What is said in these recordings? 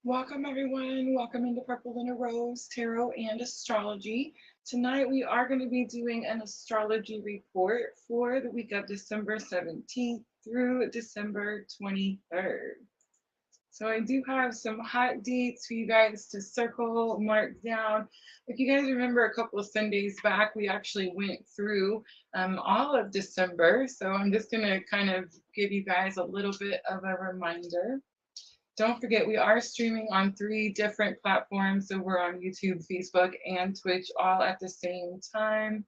Welcome everyone. Welcome into purplelunarose tarot and astrology. Tonight we are going to be doing an astrology report for the week of December 17th through December 23rd. So I do have some hot dates for you guys to circle, mark down. If you guys remember a couple of Sundays back, we actually went through all of December. So I'm just going to kind of give you guys a little bit of a reminder. Don't forget, we are streaming on 3 different platforms. So we're on YouTube, Facebook, and Twitch all at the same time.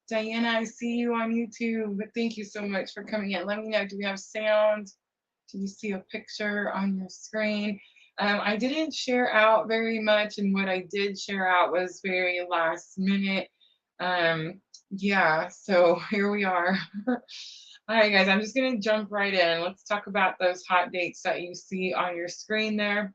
Diana, I see you on YouTube. Thank you so much for coming in. Let me know, do we have sound? Do you see a picture on your screen? I didn't share out very much, and what I did share out was very last minute. Yeah, so here we are. All right, guys, I'm just going to jump right in. Let's talk about those hot dates that you see on your screen there.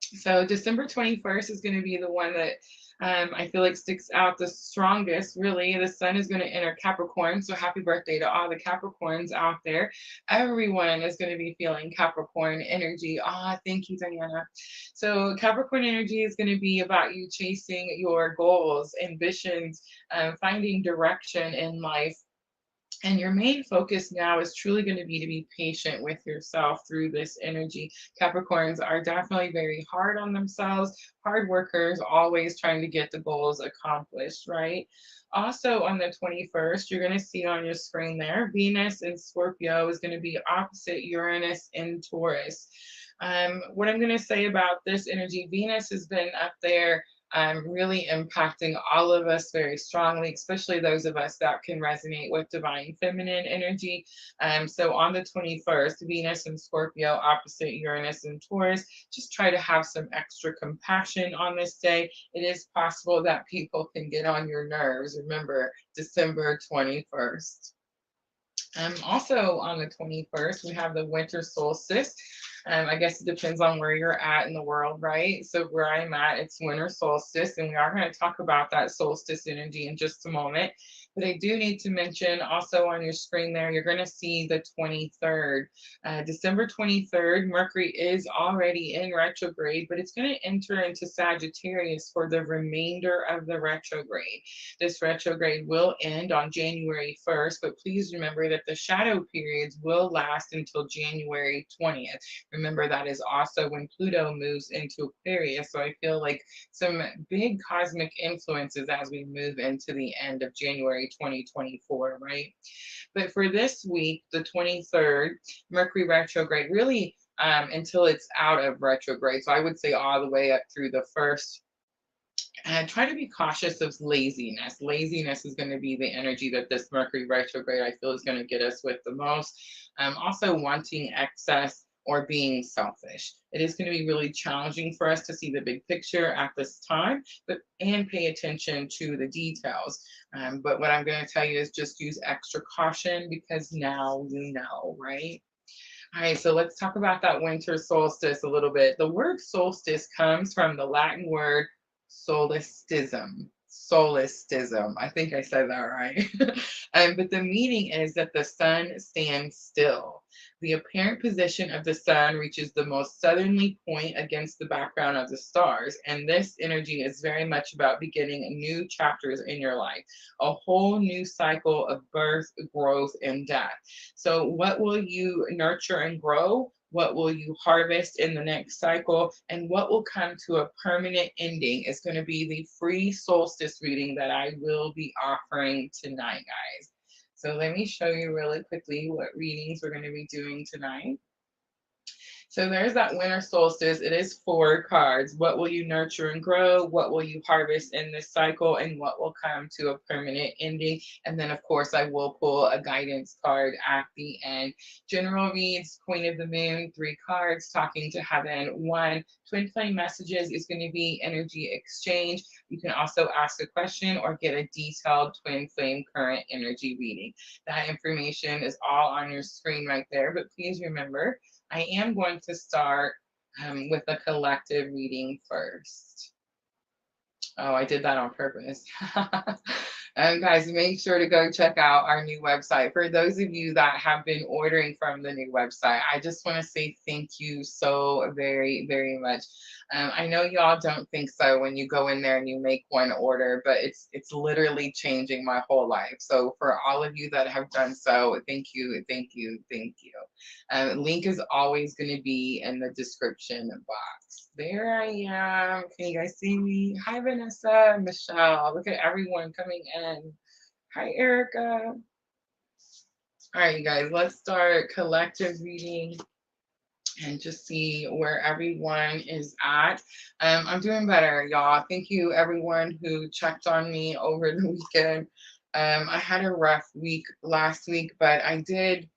So December 21st is going to be the one that I feel like sticks out the strongest, really. The sun is going to enter Capricorn. So happy birthday to all the Capricorns out there. Everyone is going to be feeling Capricorn energy. Thank you, Diana. So Capricorn energy is going to be about you chasing your goals, ambitions, finding direction in life. And your main focus now is truly going to be patient with yourself through this energy. Capricorns are definitely very hard on themselves, hard workers, always trying to get the goals accomplished, right? Also on the 21st, you're going to see on your screen there, Venus in Scorpio is going to be opposite Uranus in Taurus. What I'm going to say about this energy, Venus has been up there really impacting all of us very strongly, especially those of us that can resonate with divine feminine energy. So on the 21st, Venus and Scorpio opposite Uranus and Taurus, just try to have some extra compassion on this day. It is possible that people can get on your nerves. Remember, December 21st. Also on the 21st, we have the winter solstice. I guess it depends on where you're at in the world, right? So where I'm at, it's winter solstice, and we are going to talk about that solstice energy in just a moment. But I do need to mention also on your screen there, you're going to see the 23rd. December 23rd, Mercury is already in retrograde, but it's going to enter into Sagittarius for the remainder of the retrograde. This retrograde will end on January 1st, but please remember that the shadow periods will last until January 20th. Remember, that is also when Pluto moves into Aquarius. So I feel like some big cosmic influences as we move into the end of January 2024, right? But for this week, the 23rd, Mercury retrograde, really until it's out of retrograde. So I would say all the way up through the first. And try to be cautious of laziness. Laziness is going to be the energy that this Mercury retrograde I feel is going to get us with the most. Also wanting excess or being selfish. It is going to be really challenging for us to see the big picture at this time, and pay attention to the details. But what I'm going to tell you is just use extra caution because now you know, right? All right, so let's talk about that winter solstice a little bit. The word solstice comes from the Latin word solsticism. Solsticism. I think I said that right. But the meaning is that the sun stands still. The apparent position of the sun reaches the most southerly point against the background of the stars. And this energy is very much about beginning new chapters in your life, a whole new cycle of birth, growth, and death. So, what will you nurture and grow? What will you harvest in the next cycle? And what will come to a permanent ending is going to be the free solstice reading that I will be offering tonight, guys. So, let me show you really quickly what readings we're going to be doing tonight. So there's that winter solstice. It is 4 cards. What will you nurture and grow? What will you harvest in this cycle? And what will come to a permanent ending? And then, of course, I will pull a guidance card at the end. General reads, Queen of the Moon, 3 cards, talking to heaven. 1, twin flame messages is going to be energy exchange. You can also ask a question or get a detailed twin flame current energy reading. That information is all on your screen right there. But please remember, I am going to start with a collective reading first. Oh, I did that on purpose. Guys, make sure to go check out our new website. For those of you that have been ordering from the new website, I just want to say thank you so very, very much. I know y'all don't think so when you go in there and you make one order, but it's literally changing my whole life. So for all of you that have done so, thank you, thank you, thank you. Link is always going to be in the description box. There I am. Can you guys see me? Hi, Vanessa, Michelle. Look at everyone coming in. Hi, Erica. All right, you guys, let's start collective reading and just see where everyone is at. I'm doing better, y'all. Thank you, everyone who checked on me over the weekend. I had a rough week last week, but I did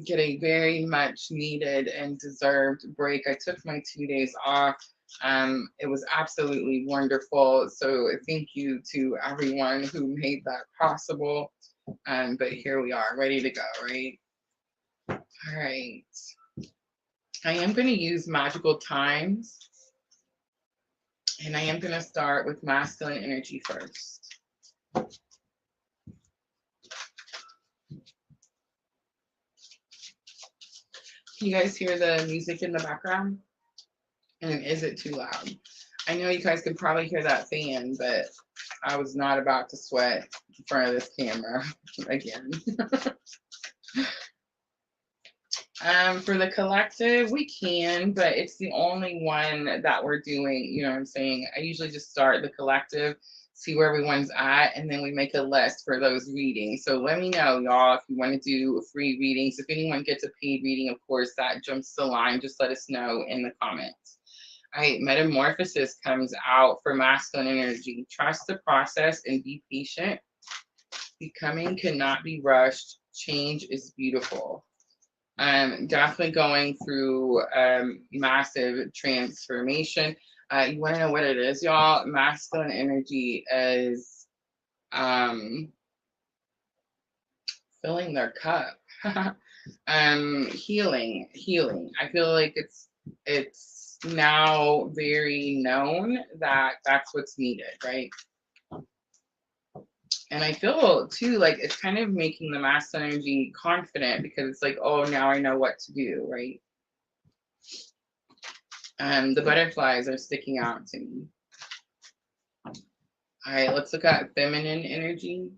get a very much needed and deserved break. I took my 2 days off. It was absolutely wonderful. So thank you to everyone who made that possible. But here we are, ready to go, right? All right. I am going to use magical times, and I am going to start with masculine energy first. Can you guys hear the music in the background? And is it too loud? I know you guys could probably hear that fan, but I was not about to sweat in front of this camera again. For the collective, we can, but it's the only one that we're doing, you know what I'm saying? I usually just start the collective, see where everyone's at, and then we make a list for those readings. So let me know, y'all, if you want to do free readings. If anyone gets a paid reading, of course, that jumps the line. Just let us know in the comments. All right, metamorphosis comes out for masculine energy. Trust the process and be patient. Becoming cannot be rushed. Change is beautiful. Definitely going through massive transformation. You want to know what it is, y'all? Masculine energy is filling their cup. Healing. I feel like it's now very known that that's what's needed, right? And I feel too like it's kind of making the masculine energy confident, because it's like, oh, now I know what to do, right? The butterflies are sticking out to me. All right, let's look at feminine energy.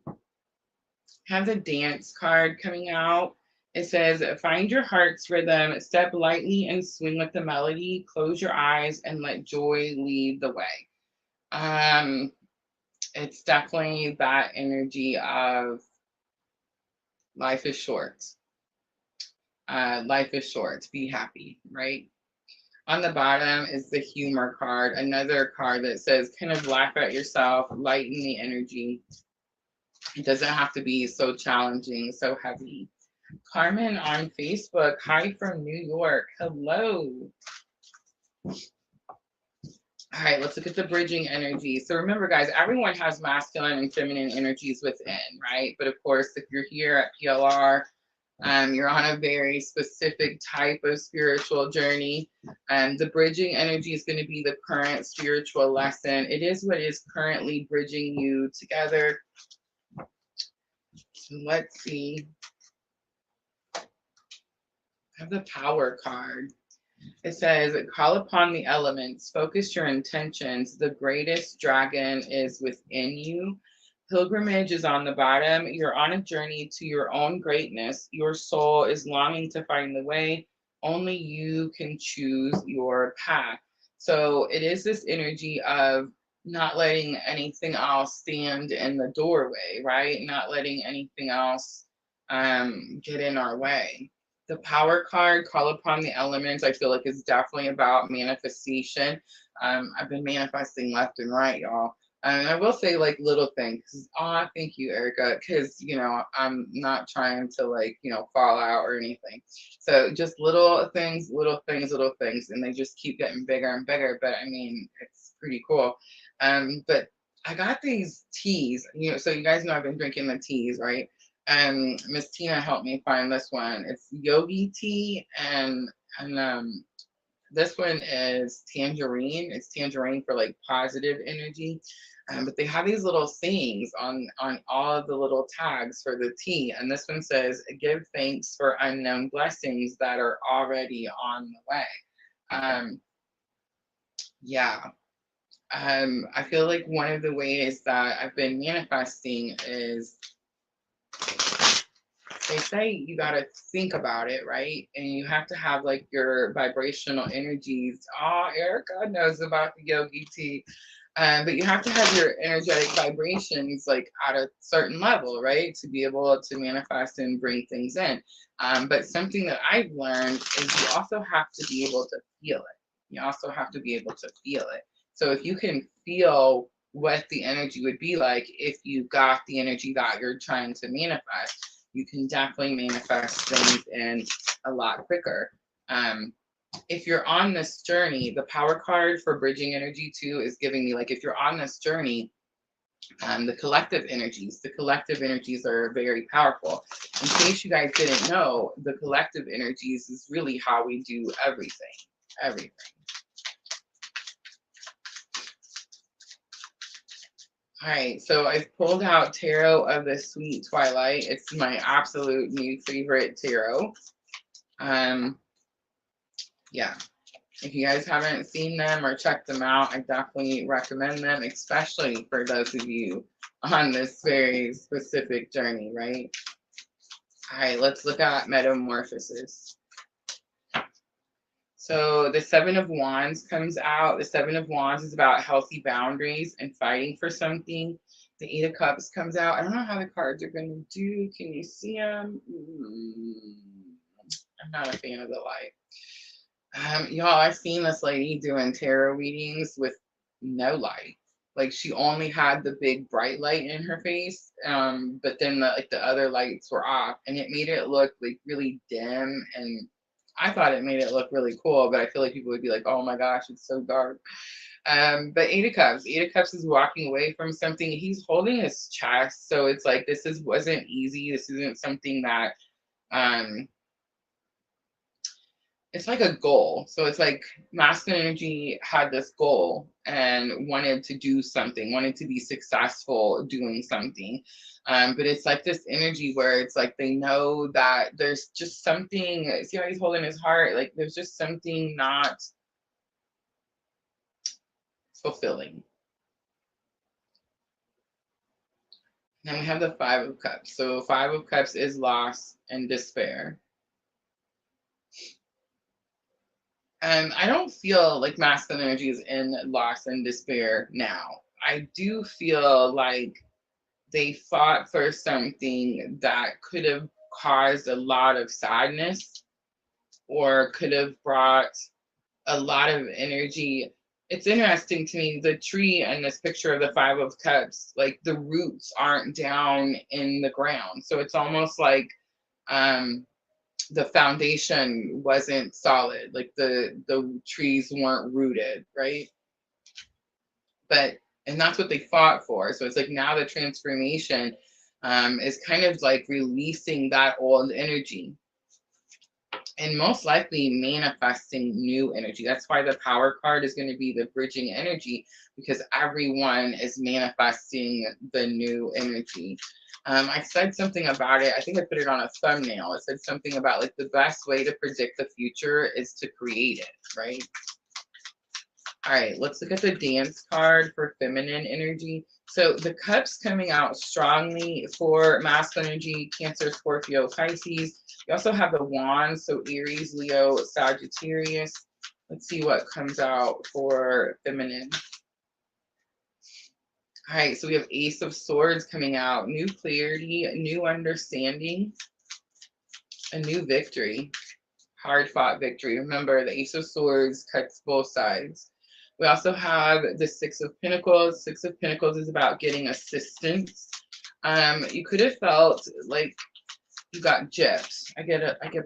Have the dance card coming out. It says, find your heart's rhythm, step lightly and swing with the melody, close your eyes and let joy lead the way. It's definitely that energy of life is short. Life is short. Be happy, right? On the bottom is the humor card, another card that says kind of laugh at yourself, lighten the energy. It doesn't have to be so challenging, so heavy. Carmen on Facebook, hi from New York. Hello. All right, let's look at the bridging energy. So remember, guys, everyone has masculine and feminine energies within, right? But of course, if you're here at PLR, you're on a very specific type of spiritual journey. The bridging energy is going to be the current spiritual lesson. It is what is currently bridging you together. So let's see. I have the power card. It says, call upon the elements, focus your intentions. The greatest dragon is within you. Pilgrimage is on the bottom. You're on a journey to your own greatness. Your soul is longing to find the way. Only you can choose your path. So it is this energy of not letting anything else stand in the doorway, right? Not letting anything else get in our way. The power card, call upon the elements, I feel like is definitely about manifestation. I've been manifesting left and right, y'all. And I will say like little things. Oh, thank you, Erica, because, you know, I'm not trying to like, you know, fall out or anything. So just little things, and they just keep getting bigger and bigger. But I mean, it's pretty cool. But I got these teas, you know, so you guys know I've been drinking the teas, right? Miss Tina helped me find this one. It's yogi tea, and this one is tangerine. It's tangerine for like positive energy. But they have these little sayings on all of the little tags for the tea. And this one says, give thanks for unknown blessings that are already on the way. Yeah. I feel like one of the ways that I've been manifesting is, they say you got to think about it, right? And you have to have like your vibrational energies. Oh, Erica knows about the yogi tea. But you have to have your energetic vibrations like at a certain level, right? To be able to manifest and bring things in. But something that I've learned is you also have to be able to feel it. You also have to be able to feel it. So if you can feel what the energy would be like if you got the energy that you're trying to manifest, you can definitely manifest things in a lot quicker. If you're on this journey, the power card for bridging energy too is giving me like, if you're on this journey, the collective energies are very powerful. In case you guys didn't know, the collective energies is really how we do everything. All right, so I've pulled out Tarot of the Sweet Twilight. It's my absolute new favorite tarot. Yeah, if you guys haven't seen them or checked them out, I definitely recommend them, especially for those of you on this very specific journey, right? All right, let's look at Metamorphosis. So the Seven of Wands comes out. The Seven of Wands is about healthy boundaries and fighting for something. The Eight of Cups comes out. I don't know how the cards are going to do. Can you see them? I'm not a fan of the light. Y'all, I've seen this lady doing tarot readings with no light. Like she only had the big bright light in her face, but then the other lights were off, and it made it look like really dim. And I thought it made it look really cool, but I feel like people would be like, "Oh my gosh, it's so dark." But Eight of Cups is walking away from something. He's holding his chest, so it's like wasn't easy. This isn't something that it's like a goal. So it's like masculine energy had this goal and wanted to do something, wanted to be successful doing something. But it's like this energy where it's like they know that there's just something, see how he's holding his heart? Like there's just something not fulfilling. Then we have the Five of Cups. So Five of Cups is loss and despair. I don't feel like masculine energy is in loss and despair now. I do feel like they fought for something that could have caused a lot of sadness or could have brought a lot of energy. It's interesting to me, the tree and this picture of the Five of Cups, like the roots aren't down in the ground. So it's almost like the foundation wasn't solid, like the trees weren't rooted, right? And that's what they fought for. So it's like now the transformation is kind of like releasing that old energy and most likely manifesting new energy. That's why the power card is going to be the bridging energy, because everyone is manifesting the new energy. I said something about it. I think I put it on a thumbnail. It said something about like the best way to predict the future is to create it, right? All right, let's look at the Dance card for feminine energy. So the cups coming out strongly for masculine energy, Cancer, Scorpio, Pisces. You also have the wands, so Aries, Leo, Sagittarius. Let's see what comes out for feminine. All right, so we have Ace of Swords coming out, new clarity, new understanding, a new victory, hard-fought victory. Remember, the Ace of Swords cuts both sides. We also have the Six of Pentacles. Six of Pentacles is about getting assistance. You could have felt like you got gypped. I've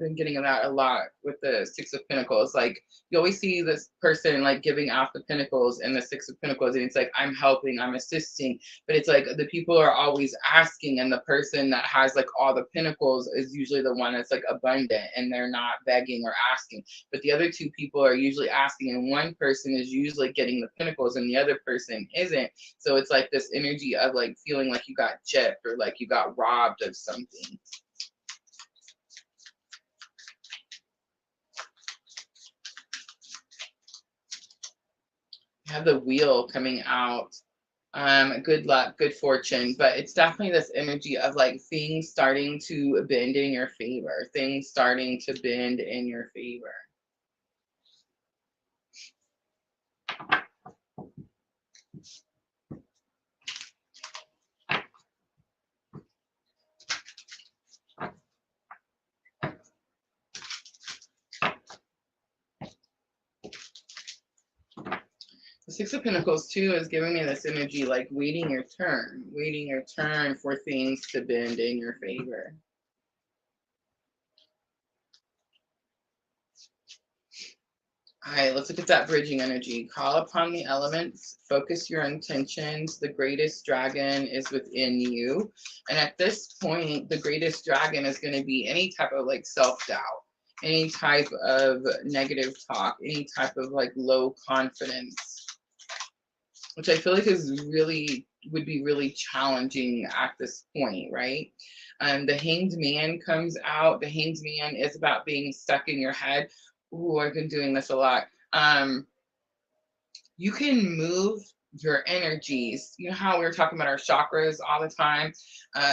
been getting that a lot with the Six of Pentacles. Like you always see this person like giving out the Pentacles and the Six of Pentacles, and it's like I'm helping, I'm assisting, but it's like the people are always asking, and the person that has like all the Pentacles is usually the one that's like abundant, and they're not begging or asking. But the other two people are usually asking, and one person is usually getting the Pentacles, and the other person isn't. So it's like this energy of like feeling like you got gypped or like you got robbed of something. Have the wheel coming out. Good luck, good fortune, but it's definitely this energy of like things starting to bend in your favor, things starting to bend in your favor. The Six of Pentacles too is giving me this energy like waiting your turn for things to bend in your favor. All right, let's look at that bridging energy. Call upon the elements, focus your intentions. The greatest dragon is within you. And at this point, the greatest dragon is going to be any type of like self-doubt, any type of negative talk, any type of like low confidence, which I feel like would be really challenging at this point, right? The Hanged Man comes out. The Hanged Man is about being stuck in your head. Ooh, I've been doing this a lot. You can move your energies. You know how we were talking about our chakras all the time?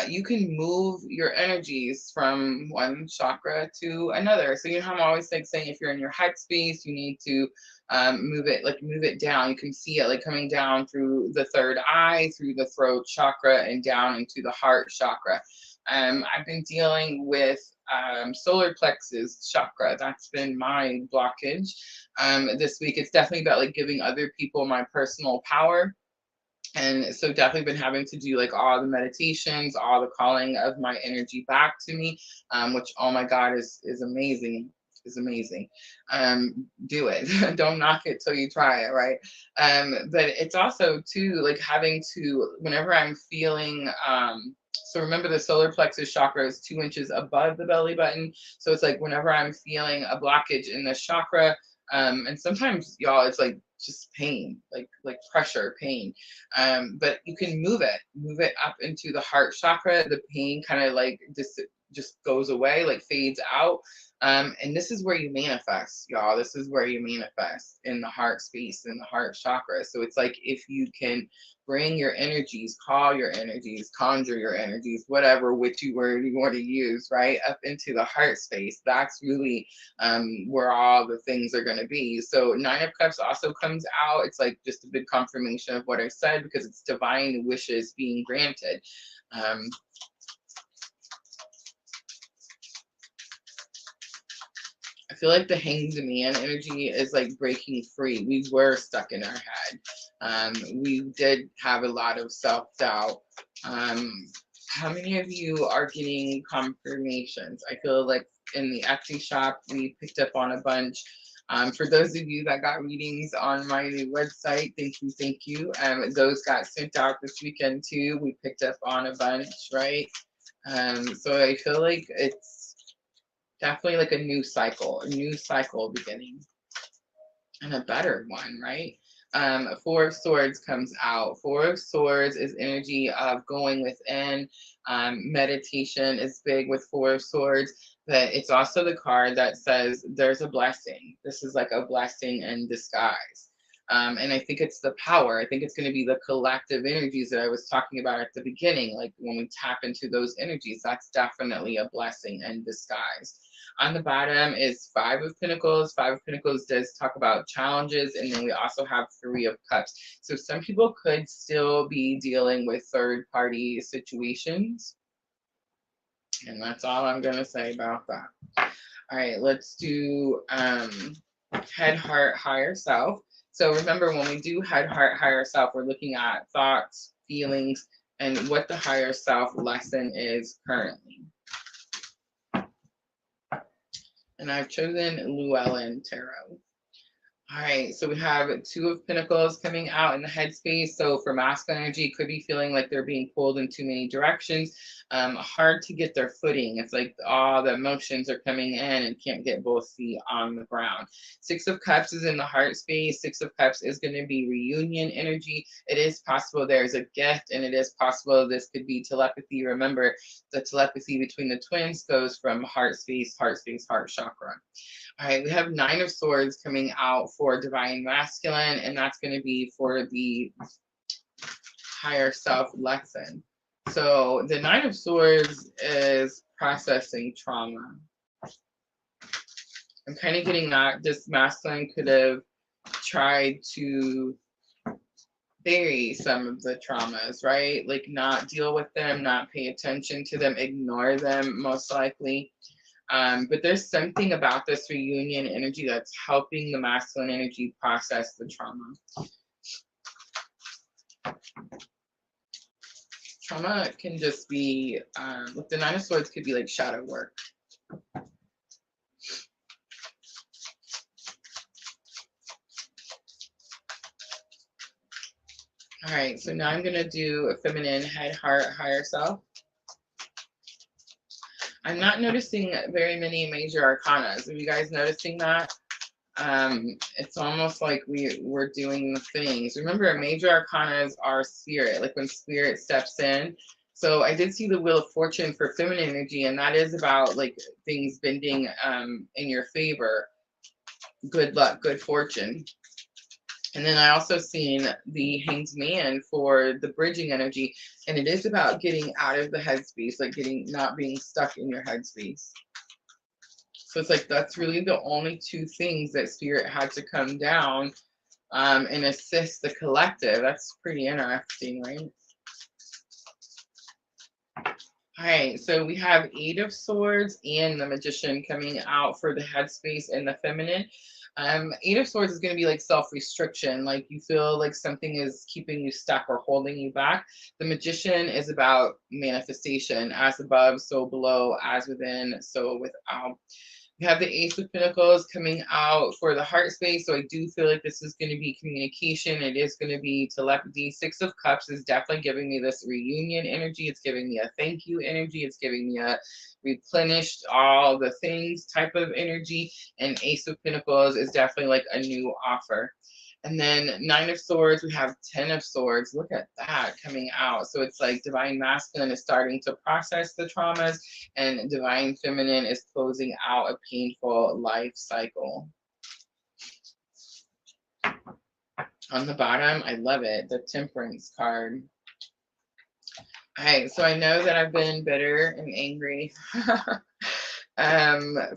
You can move your energies from one chakra to another. So you know how I'm always like saying if you're in your head space, you need to move it down. You can see it like coming down through the third eye, through the throat chakra, and down into the heart chakra. I've been dealing with solar plexus chakra. That's been my blockage this week. It's definitely about like giving other people my personal power. And so definitely been having to do like all the meditations, all the calling of my energy back to me, which, oh my God, is amazing. Is amazing. Do it. Don't knock it till you try it, right? But it's also too like having to, whenever I'm feeling, so remember the solar plexus chakra is 2 inches above the belly button. So it's like whenever I'm feeling a blockage in this chakra, and sometimes y'all, it's like just pain, like pressure, pain. But you can move it up into the heart chakra. The pain kind of like just goes away, like fades out. And this is where you manifest, y'all. This is where you manifest, in the heart space, in the heart chakra. So it's like if you can bring your energies, call your energies, conjure your energies, whatever witchy word you want to use, right, up into the heart space. That's really where all the things are going to be. So Nine of Cups also comes out. It's like just a big confirmation of what I said, because it's divine wishes being granted. I feel like the Hanged Man energy is like breaking free. We were stuck in our head. We did have a lot of self-doubt. How many of you are getting confirmations? I feel like in the Etsy shop, we picked up on a bunch. For those of you that got readings on my new website, thank you. Those got sent out this weekend too. We picked up on a bunch, right? So I feel like it's definitely like a new cycle beginning, and a better one, right? Four of Swords comes out. Four of Swords is energy of going within. Meditation is big with Four of Swords, but it's also the card that says there's a blessing. This is like a blessing in disguise. And I think it's the power. I think it's going to be the collective energies that I was talking about at the beginning. Like when we tap into those energies, that's definitely a blessing in disguise. On the bottom is Five of Pentacles. Five of Pentacles does talk about challenges, and then we also have Three of Cups. So some people could still be dealing with third-party situations. And that's all I'm going to say about that. All right, let's do Head, Heart, Higher Self. So remember, when we do Head, Heart, Higher Self, we're looking at thoughts, feelings, and what the higher self lesson is currently. And I've chosen Llewellyn Tarot. All right, so we have Two of Pentacles coming out in the headspace. So for masculine energy, could be feeling like they're being pulled in too many directions. Hard to get their footing. It's like all the emotions are coming in and can't get both feet on the ground. Six of Cups is in the heart space. Six of Cups is going to be reunion energy. It is possible there's a gift, and it is possible this could be telepathy. Remember, the telepathy between the twins goes from heart space, heart chakra. All right, we have Nine of Swords coming out for Divine Masculine, and that's going to be for the higher self lesson. So the Nine of Swords is processing trauma. I'm kind of getting that this masculine could have tried to bury some of the traumas, right? Like not deal with them, not pay attention to them, ignore them most likely. But there's something about this reunion energy that's helping the masculine energy process the trauma. Trauma can just be, with the Nine of Swords, could be like shadow work. All right, so now I'm going to do a feminine head, heart, higher self. I'm not noticing very many major arcanas. Are you guys noticing that? It's almost like we're doing the things. Remember, major arcanas are spirit, like when spirit steps in. So I did see the Wheel of Fortune for feminine energy, and that is about like things bending in your favor. Good luck, good fortune. And then I also seen the Hanged Man for the bridging energy, and it is about getting out of the headspace, like not being stuck in your headspace. So it's like that's really the only two things that spirit had to come down and assist the collective. That's pretty interesting, right? All right, so we have Eight of Swords and the Magician coming out for the headspace and the feminine. Eight of Swords is going to be like self-restriction, like you feel like something is keeping you stuck or holding you back. The Magician is about manifestation, as above, so below, as within, so without. We have the Ace of Pentacles coming out for the heart space. So I do feel like this is going to be communication. It is going to be telepathy. Six of Cups is definitely giving me this reunion energy. It's giving me a thank you energy. It's giving me a replenished all the things type of energy. And Ace of Pentacles is definitely like a new offer. And then Nine of Swords, we have 10 of Swords. Look at that coming out. So it's like Divine Masculine is starting to process the traumas, and Divine Feminine is closing out a painful life cycle. On the bottom, I love it, the Temperance card. All right, so I know that I've been bitter and angry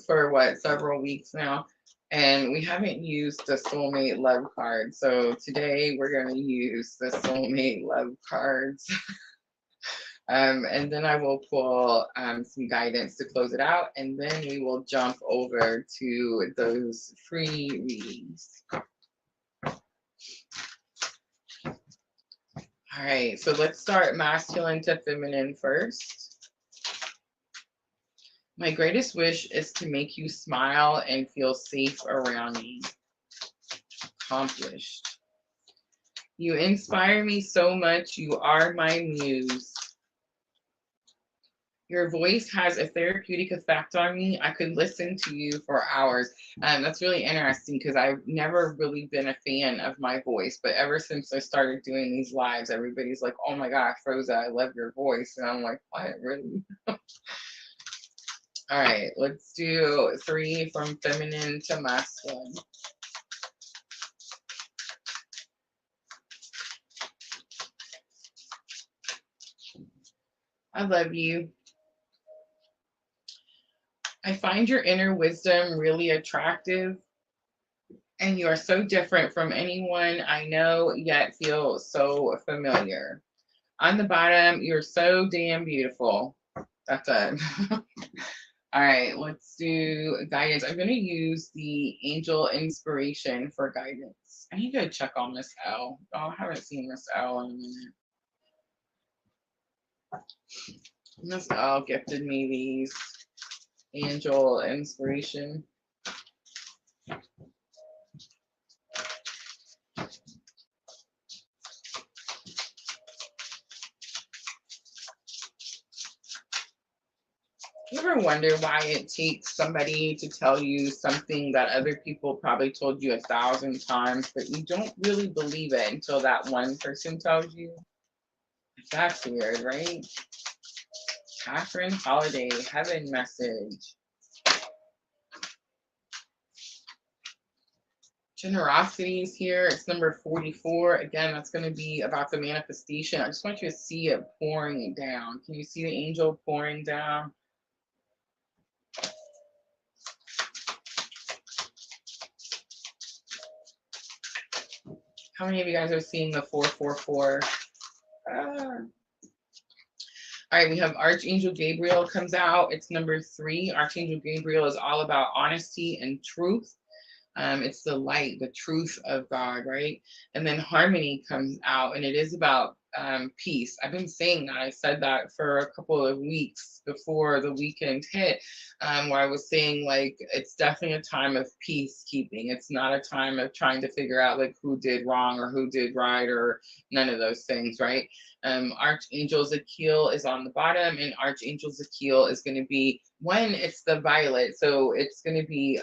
for several weeks now. And we haven't used the soulmate love card. So today we're going to use the soulmate love cards. And then I will pull some guidance to close it out. And then we will jump over to those free readings. All right, so let's start masculine to feminine first. My greatest wish is to make you smile and feel safe around me. Accomplished. You inspire me so much. You are my muse. Your voice has a therapeutic effect on me. I could listen to you for hours. That's really interesting because I've never really been a fan of my voice, but ever since I started doing these lives, everybody's like, oh my gosh, Rosa, I love your voice. And I'm like, what, really? All right, let's do 3 from feminine to masculine. I love you. I find your inner wisdom really attractive, and you are so different from anyone I know, yet feel so familiar. On the bottom, you're so damn beautiful. That's it. All right, let's do guidance. I'm going to use the angel inspiration for guidance. I need to check on Miss L. Oh, I haven't seen Miss L in a minute. Miss L gifted me these angel inspiration. You ever wonder why it takes somebody to tell you something that other people probably told you 1,000 times, but you don't really believe it until that one person tells you? That's weird, right? Catherine Holiday, heaven message. Generosity is here. It's number 44. Again, that's going to be about the manifestation. I just want you to see it pouring down. Can you see the angel pouring down? How many of you guys are seeing the 444? All right, we have Archangel Gabriel comes out. It's number 3. Archangel Gabriel is all about honesty and truth. It's the light, the truth of God, right? And then harmony comes out, and it is about peace. I've been saying that. I said that for a couple of weeks before the weekend hit, where I was saying, like, it's definitely a time of peacekeeping. It's not a time of trying to figure out, like, who did wrong or who did right or none of those things, right? Archangel Zakiel is on the bottom, and Archangel Zakiel is going to be, when it's the violet, so it's going to be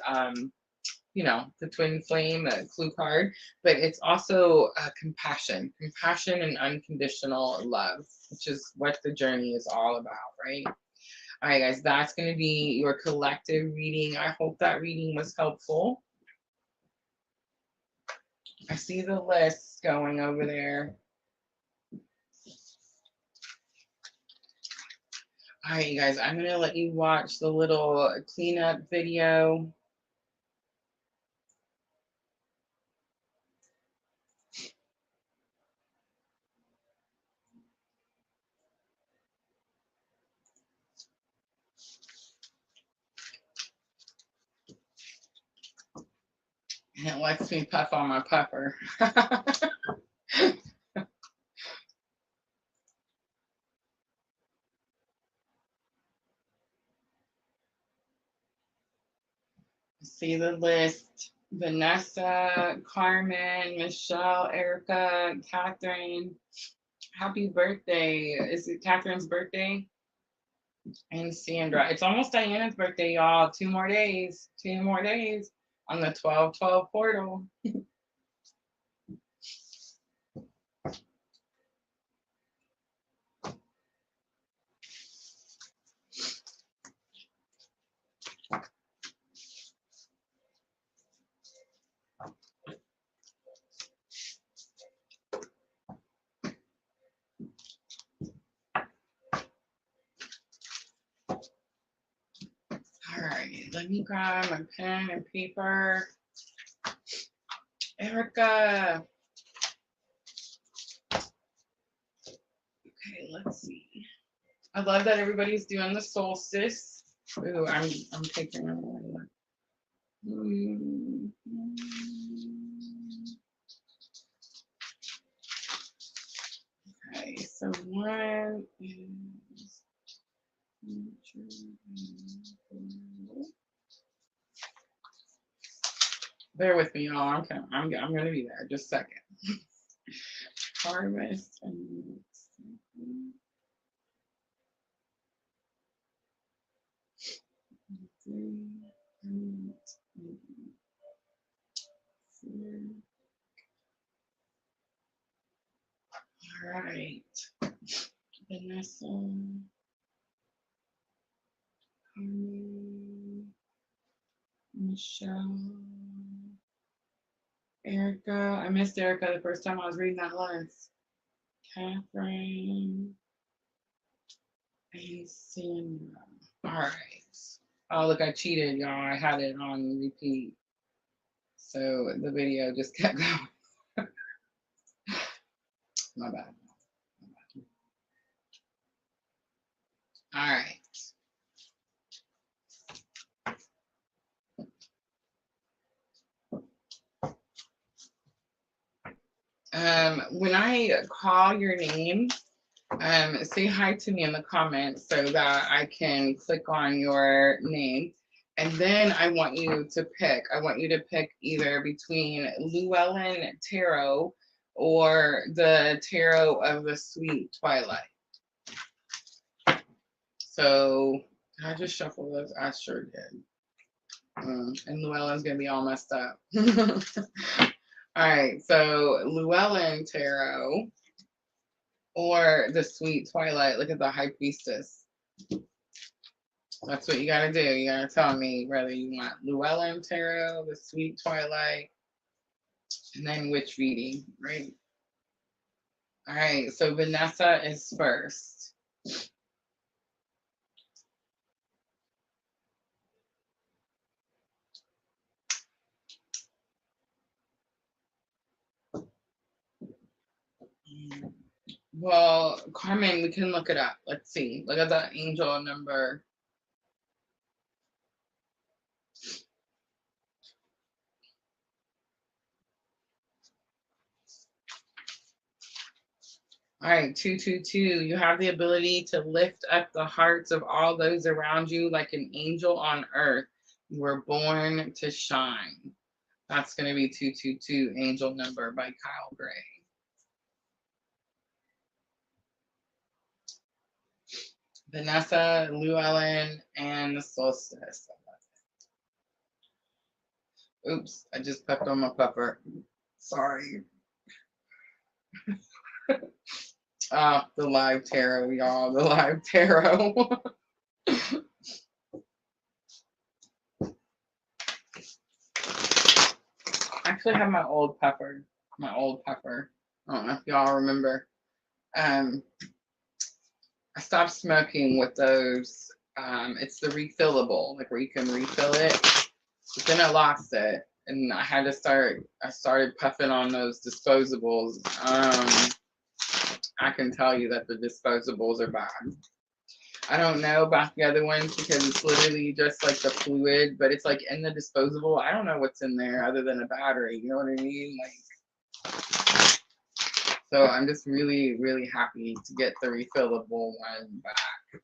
you know, the twin flame, clue card, but it's also compassion and unconditional love, which is what the journey is all about, right? All right, guys, that's going to be your collective reading. I hope that reading was helpful. I see the list going over there. All right, you guys, I'm going to let you watch the little cleanup video. And it lets me puff on my puffer. See the list. Vanessa, Carmen, Michelle, Erica, Catherine. Happy birthday. Is it Catherine's birthday? And Sandra. It's almost Diana's birthday, y'all. 2 more days. 2 more days on the 12/12 portal. All right, let me grab my pen and paper. Erica. Okay, let's see. I love that everybody's doing the solstice. Ooh, I'm taking a little. Okay, so one is bear with me, y'all. I'm gonna be there just a second. Harvest and all right, Vanessa, Michelle, Erica. I missed Erica the first time I was reading that list. Catherine and Sandra. All right. Oh, look, I cheated, y'all. I had it on repeat. So the video just kept going. My bad. All right. When I call your name, say hi to me in the comments so that I can click on your name. And then I want you to pick. I want you to pick either between Llewellyn Tarot or the Tarot of the Sweet Twilight. So, did I just shuffle those? I sure did. And Llewellyn's going to be all messed up. All right, so Llewellyn Tarot or the Sweet Twilight. Look at the High Priestess. That's what you got to do. You got to tell me whether you want Llewellyn Tarot, the Sweet Twilight, and then which reading, right? All right, so Vanessa is first. Well, Carmen, we can look it up. Let's see. Look at the angel number. All right, 222. You have the ability to lift up the hearts of all those around you like an angel on earth. You were born to shine. That's going to be 222, Angel Number by Kyle Gray. Vanessa, Llewellyn, and the Solstice. Oops, I just pepped on my pepper. Sorry. The live tarot, y'all. The live tarot. I actually have my old pepper. I don't know if y'all remember. I stopped smoking with those. It's the refillable, like where you can refill it. But then I lost it, and I started puffing on those disposables. I can tell you that the disposables are bad. I don't know about the other ones because it's literally just like the fluid, but it's like in the disposable. I don't know what's in there other than a battery. You know what I mean? Like, so I'm just really, really happy to get the refillable one back.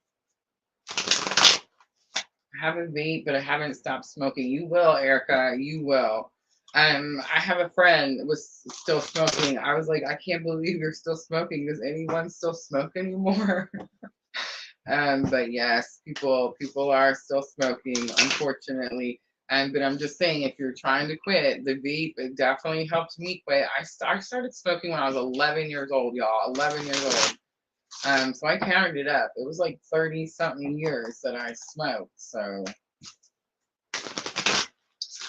I have a vape, but I haven't stopped smoking. You will, Erica. You will. I have a friend that was still smoking. I was like, I can't believe you're still smoking. Does anyone still smoke anymore? But yes, people are still smoking, unfortunately. But I'm just saying, if you're trying to quit, the vape, it definitely helped me quit. I started smoking when I was 11 years old, y'all. 11 years old. So I counted it up. It was like 30-something years that I smoked. So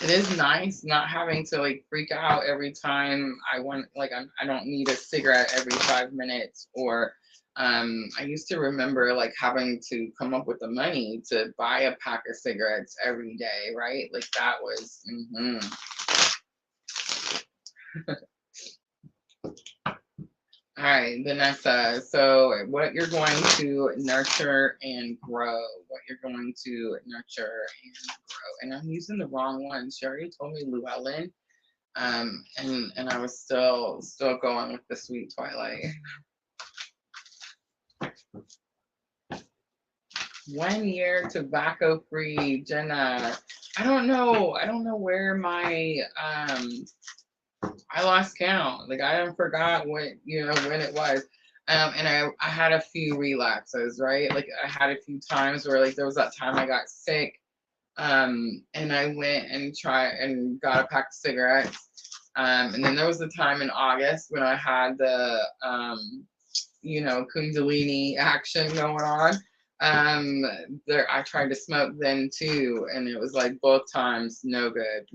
it is nice not having to like freak out every time I want, like I don't need a cigarette every 5 minutes, or I used to remember like having to come up with the money to buy a pack of cigarettes every day, right? Like that was, All right, Vanessa. So what you're going to nurture and grow, and I'm using the wrong one. She already told me Llewellyn, and I was still going with the Sweet Twilight. 1 year tobacco free, Jenna. I don't know where my I lost count. Like I forgot when it was. And I had a few relapses, right? Like I had a few times where like there was that time I got sick. And I went and tried and got a pack of cigarettes. And then there was the time in August when I had the Kundalini action going on. I tried to smoke then too, and it was like both times no good.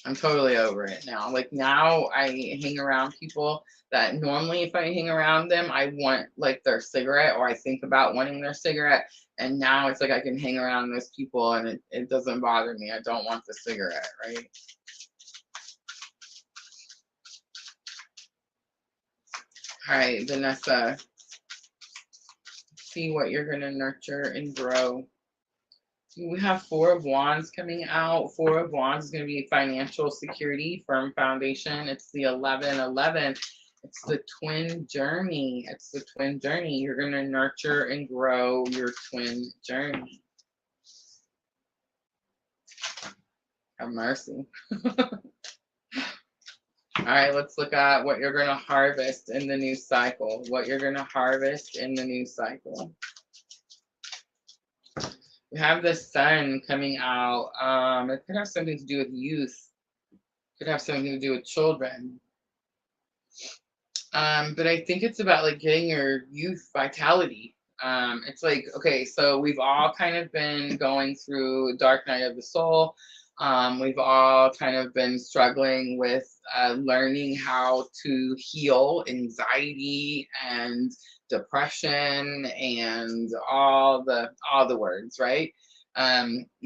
I'm totally over it now. Like now I hang around people that normally if I hang around them, I want like their cigarette, or I think about wanting their cigarette. And now it's like I can hang around those people and it doesn't bother me. I don't want the cigarette, right? All right, Vanessa. See what you're going to nurture and grow. We have 4 of Wands coming out. 4 of Wands is going to be financial security, firm foundation. It's the 11-11. It's the twin journey. It's the twin journey. You're going to nurture and grow your twin journey. Have mercy. All right, let's look at what you're going to harvest in the new cycle. What you're going to harvest in the new cycle. We have the sun coming out. It could have something to do with youth. It could have something to do with children. But I think it's about like getting your youth vitality. It's like, okay, so we've all kind of been going through dark night of the soul. We've all kind of been struggling with learning how to heal anxiety and depression and all the words, right?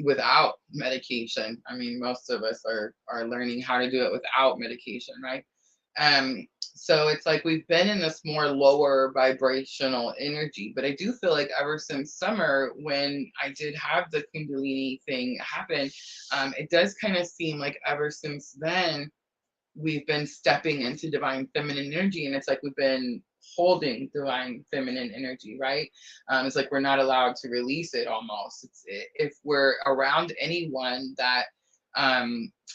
Without medication. I mean, most of us are learning how to do it without medication, right? So it's like we've been in this more lower vibrational energy, but I do feel like ever since summer, when I did have the Kundalini thing happen, it does kind of seem like ever since then, we've been stepping into divine feminine energy, and it's like we've been holding divine feminine energy, right? It's like we're not allowed to release it almost. If we're around anyone that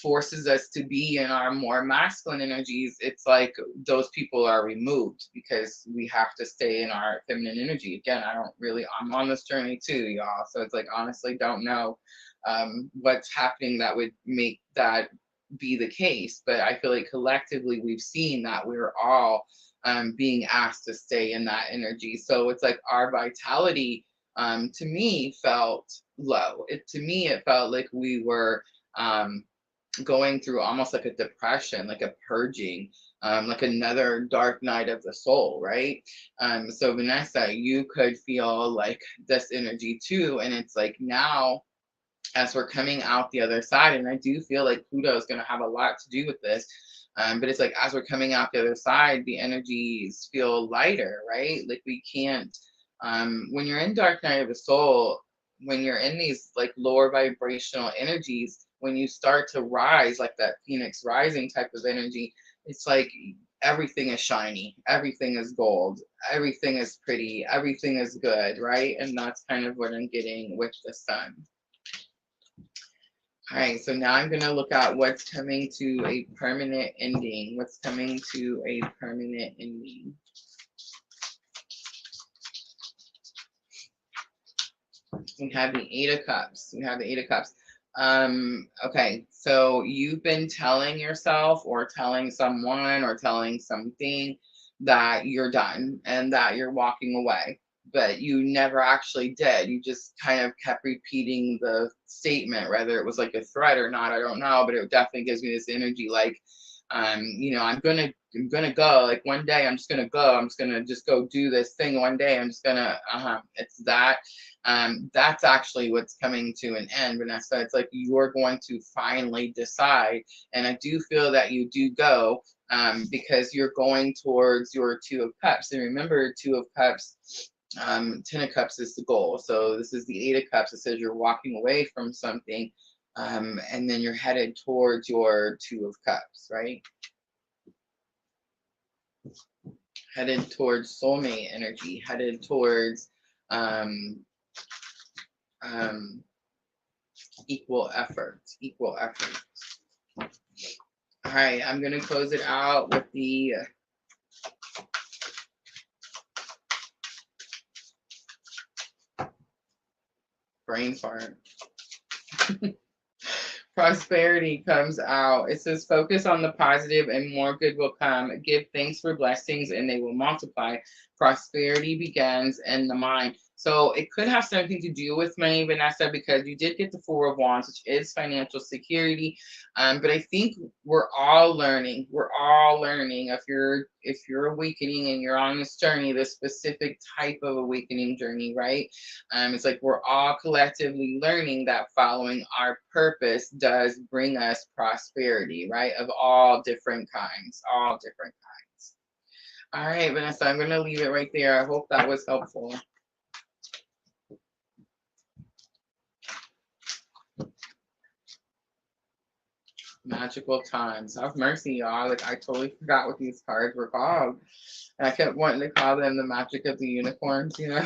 forces us to be in our more masculine energies, it's like those people are removed because we have to stay in our feminine energy. Again, I'm on this journey too, y'all. So it's like, honestly, don't know what's happening that would make that be the case. But I feel like collectively we've seen that we're all being asked to stay in that energy. So it's like our vitality to me felt low. To me, it felt like we were going through almost like a depression, like a purging, like another dark night of the soul, right? So Vanessa, you could feel like this energy too. And it's like now, as we're coming out the other side, and I do feel like Pluto is going to have a lot to do with this, but it's like as we're coming out the other side, the energies feel lighter, right? Like we can't, when you're in dark night of the soul, when you're in these like lower vibrational energies, when you start to rise, like that Phoenix rising type of energy, it's like everything is shiny, everything is gold, everything is pretty, everything is good, right? And that's kind of what I'm getting with the sun. All right, so now I'm going to look at what's coming to a permanent ending. What's coming to a permanent ending? We have the Eight of Cups. Okay, so you've been telling yourself or telling someone or telling something that you're done and that you're walking away, but you never actually did. You just kind of kept repeating the statement, whether it was like a threat or not, I don't know, but it definitely gives me this energy like, I'm gonna go, like one day I'm just gonna go, I'm just gonna just go do this thing one day, I'm just gonna, it's that. That's actually what's coming to an end, Vanessa. It's like you're going to finally decide, and I do feel that you do go, because you're going towards your Two of Cups. And remember, Two of Cups, 10 of Cups is the goal. So this is the 8 of Cups. It says you're walking away from something, and then you're headed towards your Two of Cups, right? Headed towards soulmate energy, headed towards equal effort. All right, I'm going to close it out with the brain fart. Prosperity comes out. It says focus on the positive and more good will come. Give thanks for blessings and they will multiply. Prosperity begins in the mind. So it could have something to do with money, Vanessa, because you did get the Four of Wands, which is financial security. But I think we're all learning. If you're awakening and you're on this journey, this specific type of awakening journey, right? It's like we're all collectively learning that following our purpose does bring us prosperity, right? Of all different kinds. All right, Vanessa, I'm going to leave it right there. I hope that was helpful. Magical times. Have mercy, y'all. Like, I totally forgot what these cards were called. And I kept wanting to call them the magic of the unicorns, you know?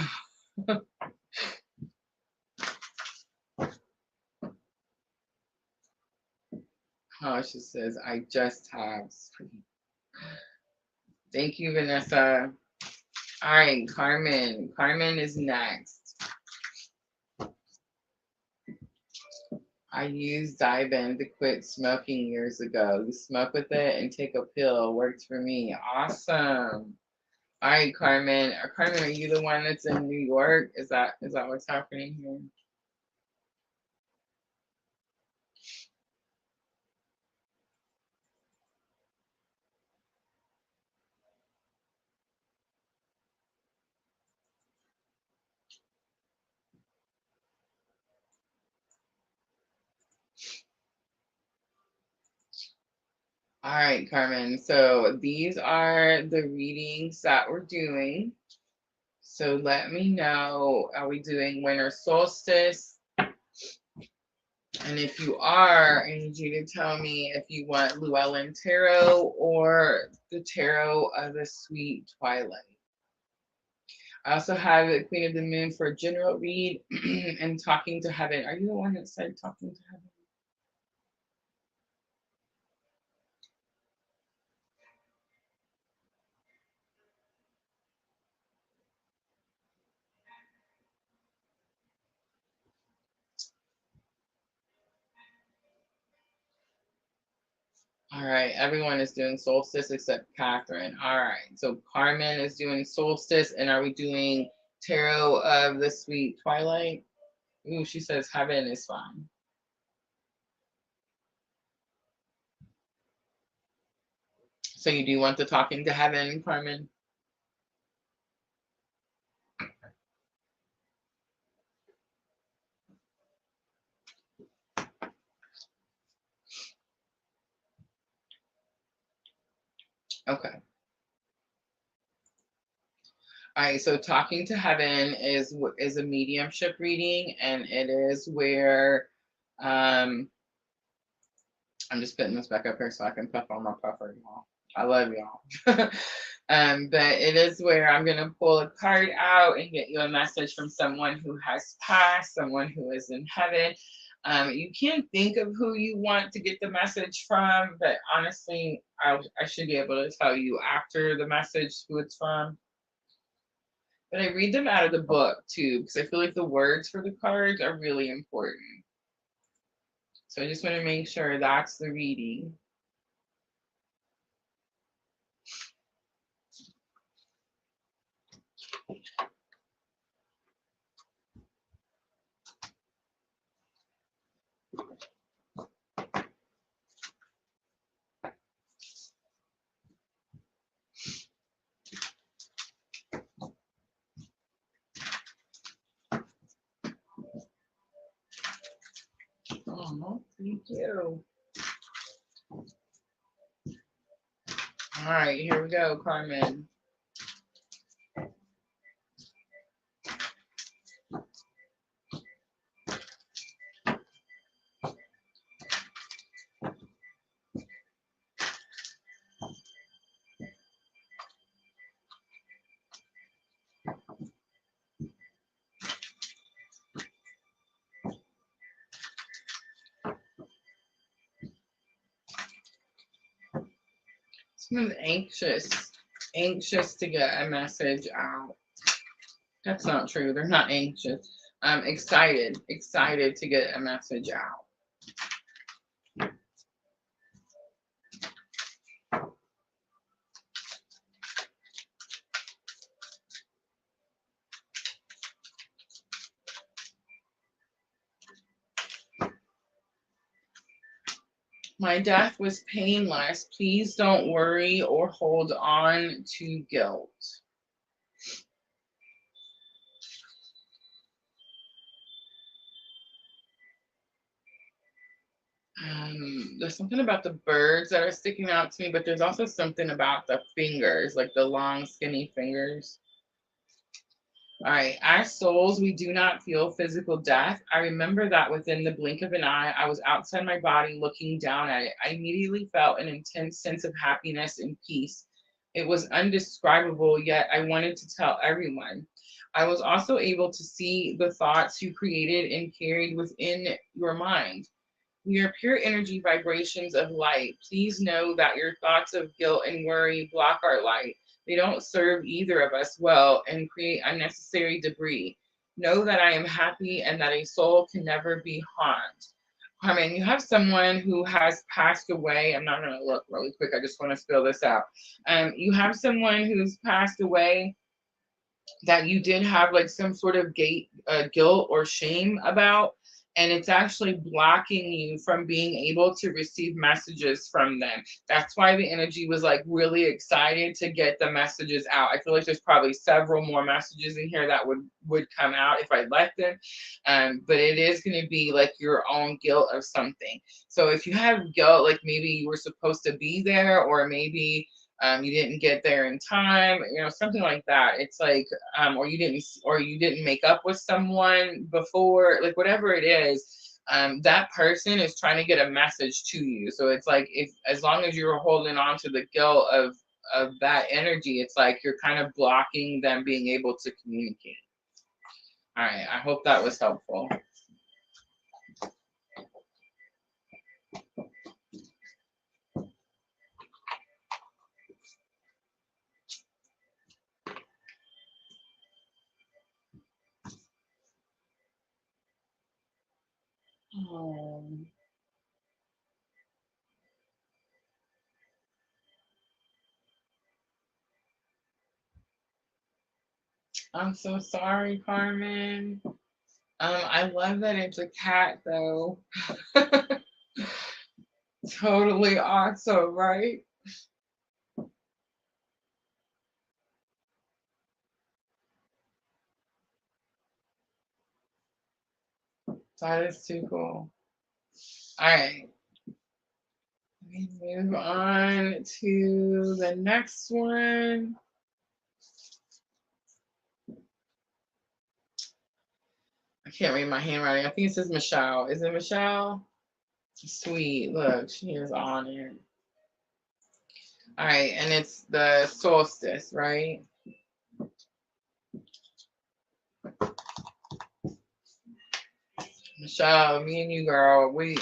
Oh, she says, I just have. Thank you, Vanessa. All right, Carmen. Carmen is next. I used Diven to quit smoking years ago. You smoke with it and take a pill. Worked for me. Awesome. All right, Carmen. Carmen, are you the one that's in New York? Is that what's happening here? All right, Carmen. So these are the readings that we're doing. So let me know, are we doing winter solstice? And if you are, I need you to tell me if you want Llewellyn Tarot or the Tarot of the Sweet Twilight. I also have the Queen of the Moon for a general read and Talking to Heaven. Are you the one that said Talking to Heaven? All right, everyone is doing solstice except Catherine. All right, so Carmen is doing solstice, and are we doing Tarot of the Sweet Twilight? Ooh, she says heaven is fine. So you do want the Talking to Heaven, Carmen? Okay. All right, so Talking to Heaven is a mediumship reading, and it is where I'm just putting this back up here so I can puff on my puffer, y'all. I love y'all. But it is where I'm gonna pull a card out and get you a message from someone who has passed, someone who is in heaven. You can't think of who you want to get the message from, but honestly, I should be able to tell you after the message who it's from. But I read them out of the book too, because I feel like the words for the cards are really important. So I just want to make sure that's the reading. Oh, thank you. All right, here we go, Carmen. Someone's anxious to get a message out. That's not true. They're not anxious. I'm excited to get a message out. My death was painless. Please don't worry or hold on to guilt. There's something about the birds that are sticking out to me, but there's also something about the fingers, like the long, skinny fingers. All right, as souls, we do not feel physical death. I remember that within the blink of an eye, I was outside my body looking down at it. I immediately felt an intense sense of happiness and peace. It was undescribable, yet I wanted to tell everyone. I was also able to see the thoughts you created and carried within your mind. We are pure energy vibrations of light. Please know that your thoughts of guilt and worry block our light. They don't serve either of us well and create unnecessary debris. Know that I am happy and that a soul can never be harmed. Carmen, you have someone who has passed away. I'm not going to look really quick. I just want to spill this out. You have someone who's passed away that you did have like some sort of guilt or shame about, and it's actually blocking you from being able to receive messages from them. That's why the energy was like really excited to get the messages out. I feel like there's probably several more messages in here that would come out if I let them, but it is going to be like your own guilt of something. So if you have guilt, like maybe you were supposed to be there, or maybe you didn't get there in time, something like that. It's like, or you didn't make up with someone before, like whatever it is, that person is trying to get a message to you. So it's like, if as long as you're holding on to the guilt of that energy, it's like you're kind of blocking them being able to communicate. All right, I hope that was helpful. I'm so sorry, Carmen. I love that it's a cat, though. Totally awesome, right? That is too cool. All right. Let me move on to the next one. I can't read my handwriting. I think it says Michelle. Is it Michelle? Sweet. Look, she is on it. All right. And it's the solstice, right? Michelle, me and you, girl, we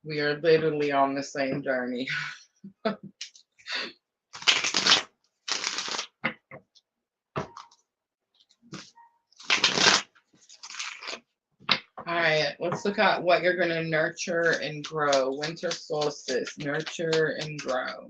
we are literally on the same journey. All right, let's look at what you're going to nurture and grow. Winter solstice, nurture and grow.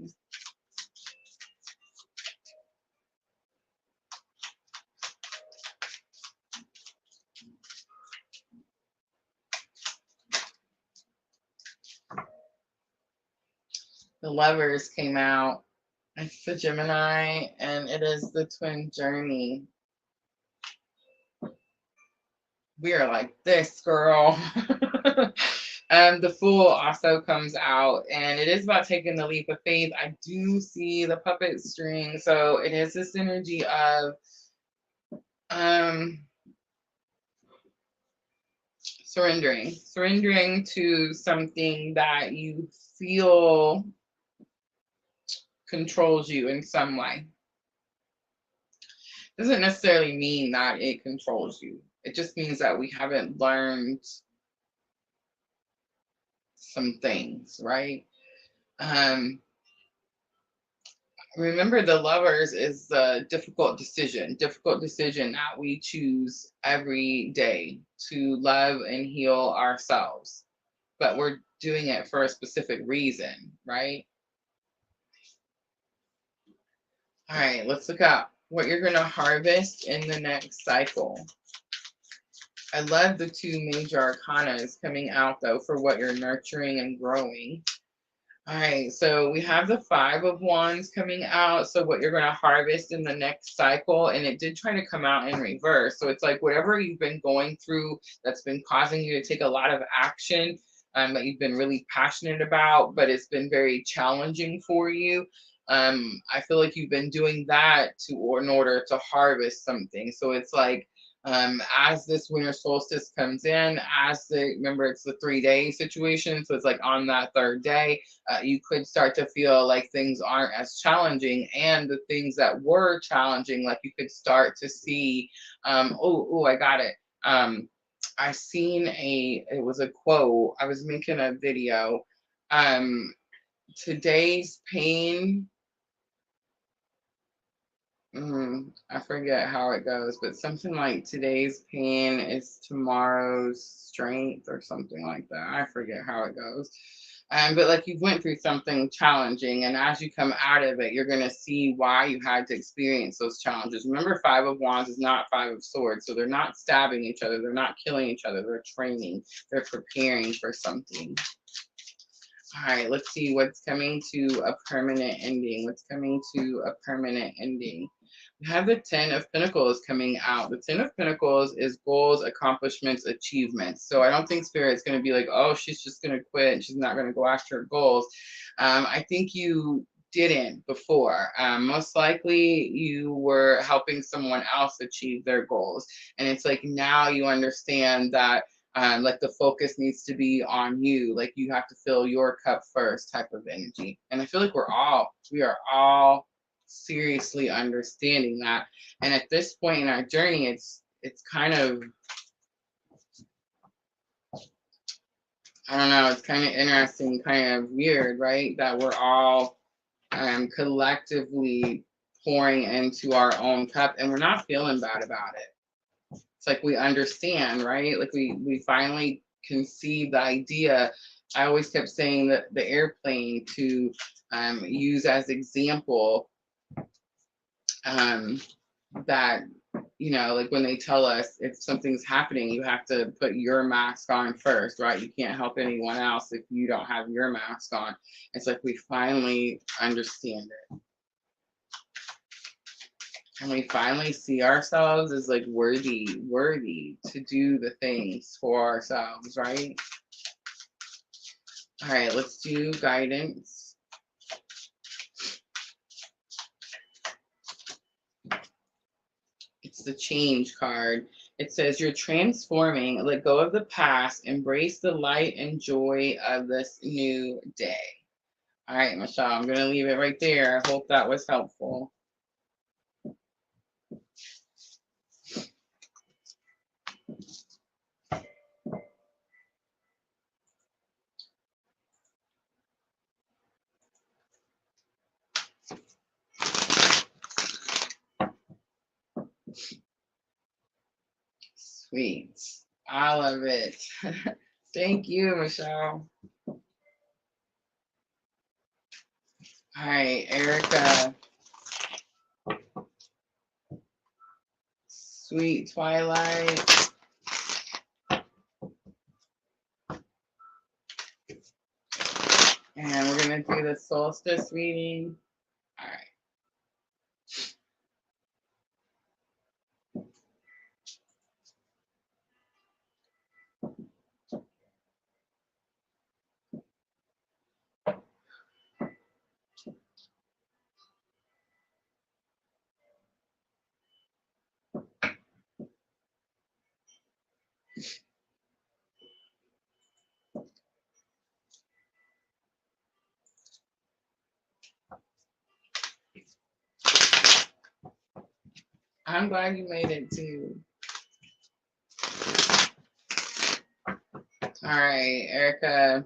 The Lovers came out. It's the Gemini, and it is the twin journey. We are like this, girl. The Fool also comes out, and it is about taking the leap of faith. I do see the puppet string, so it is this energy of surrendering to something that you feel controls you in some way. Doesn't necessarily mean that it controls you. It just means that we haven't learned some things, right? Remember, the Lovers is the difficult decision that we choose every day to love and heal ourselves. But we're doing it for a specific reason, right? All right, let's look at what you're going to harvest in the next cycle. I love the two major arcanas coming out, though, for what you're nurturing and growing. All right, so we have the Five of Wands coming out. So what you're going to harvest in the next cycle, and it did try to come out in reverse. So it's like whatever you've been going through that's been causing you to take a lot of action, that you've been really passionate about, but it's been very challenging for you. I feel like you've been doing that in order to harvest something. So it's like, as this winter solstice comes in, remember it's the 3-day situation, so it's like on that third day, you could start to feel like things aren't as challenging, and the things that were challenging, like you could start to see, I got it. I seen it was a quote. I was making a video. Today's pain, I forget how it goes, but something like today's pain is tomorrow's strength or something like that. I forget how it goes. But like you went through something challenging, and as you come out of it, you're going to see why you had to experience those challenges. Remember, 5 of Wands is not 5 of Swords, so they're not stabbing each other, they're not killing each other, they're training, they're preparing for something. All right, let's see what's coming to a permanent ending. What's coming to a permanent ending? We have the 10 of Pentacles coming out. The 10 of Pentacles is goals, accomplishments, achievements. So I don't think Spirit's going to be like, oh, she's just going to quit and she's not going to go after her goals. I think you didn't before. Most likely you were helping someone else achieve their goals. And it's like now you understand that like the focus needs to be on you, like you have to fill your cup first type of energy. And I feel like we are all seriously understanding that. And at this point in our journey, it's kind of, I don't know, it's kind of interesting, kind of weird, right? That we're all collectively pouring into our own cup and we're not feeling bad about it. It's like we understand, right? Like we finally conceive the idea. I always kept saying that the airplane to use as example, that, you know, like when they tell us if something's happening, you have to put your mask on first, right? You can't help anyone else if you don't have your mask on. It's like we finally understand it. And we finally see ourselves as like worthy to do the things for ourselves, right? All right, let's do guidance. It's the change card. It says you're transforming, let go of the past, embrace the light and joy of this new day. All right, Michelle, I'm going to leave it right there. I hope that was helpful. Sweet. I love it. Thank you, Michelle. All right, Erica. Sweet Twilight. And we're going to do the solstice reading. All right. I'm glad you made it too. All right, Erica.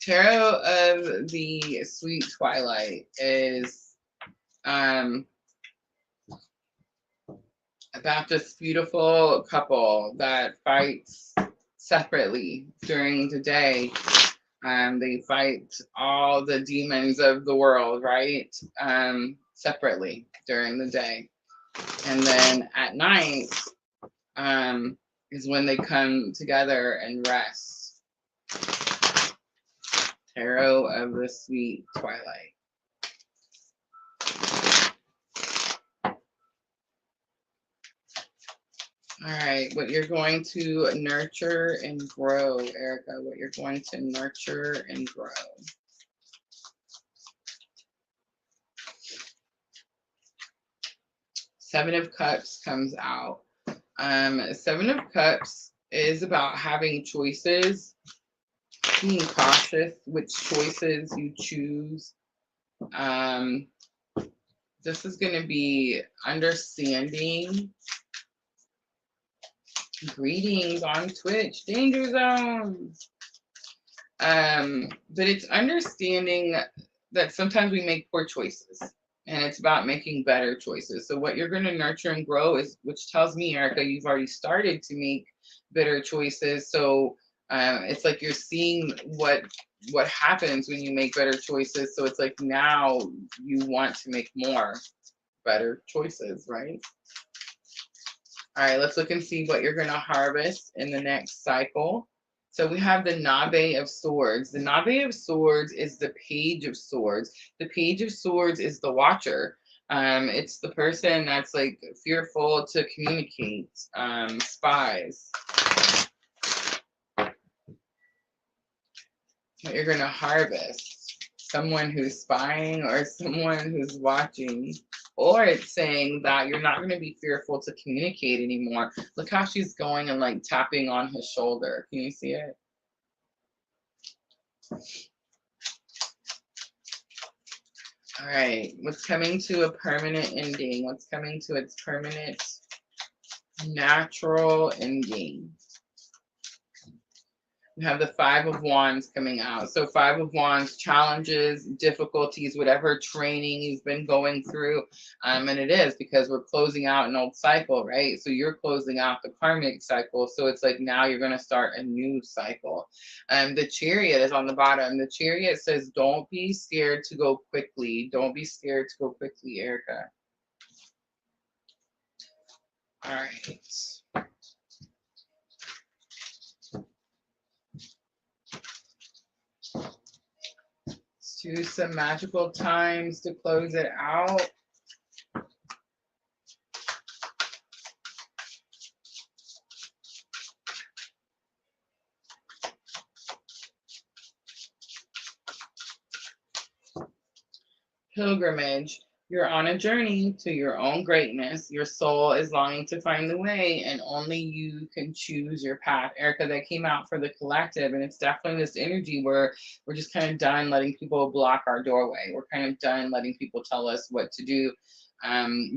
Tarot of the Sweet Twilight is about this beautiful couple that fights separately during the day. They fight all the demons of the world, right? Separately during the day. And then at night is when they come together and rest. Tarot of the Sweet Twilight. All right, what you're going to nurture and grow, Erica, what you're going to nurture and grow. Seven of Cups comes out. Seven of Cups is about having choices, being cautious which choices you choose. This is going to be understanding. Greetings on Twitch, Danger Zone. But it's understanding that sometimes we make poor choices, and it's about making better choices. So what you're going to nurture and grow is, which tells me, Erica, you've already started to make better choices. So it's like you're seeing what happens when you make better choices. So it's like now you want to make more better choices, right? All right, let's look and see what you're going to harvest in the next cycle. So we have the Nave of Swords. The Nave of Swords is the Page of Swords. The Page of Swords is the Watcher. It's the person that's like fearful to communicate, spies. What you're going to harvest, someone who's spying or someone who's watching. Or it's saying that you're not going to be fearful to communicate anymore. Look how she's going and like tapping on his shoulder. Can you see it? All right. What's coming to a permanent ending? What's coming to its permanent natural ending? We have the Five of Wands coming out. So Five of Wands, challenges, difficulties, whatever training you've been going through. And it is because we're closing out an old cycle, right? So you're closing out the karmic cycle. So it's like now you're going to start a new cycle. The Chariot is on the bottom. The Chariot says, don't be scared to go quickly. Don't be scared to go quickly, Erica. All right. Choose some magical times to close it out. Pilgrimage. You're on a journey to your own greatness. Your soul is longing to find the way, and only you can choose your path. Erica, that came out for the collective, and it's definitely this energy where we're just kind of done letting people block our doorway. We're kind of done letting people tell us what to do.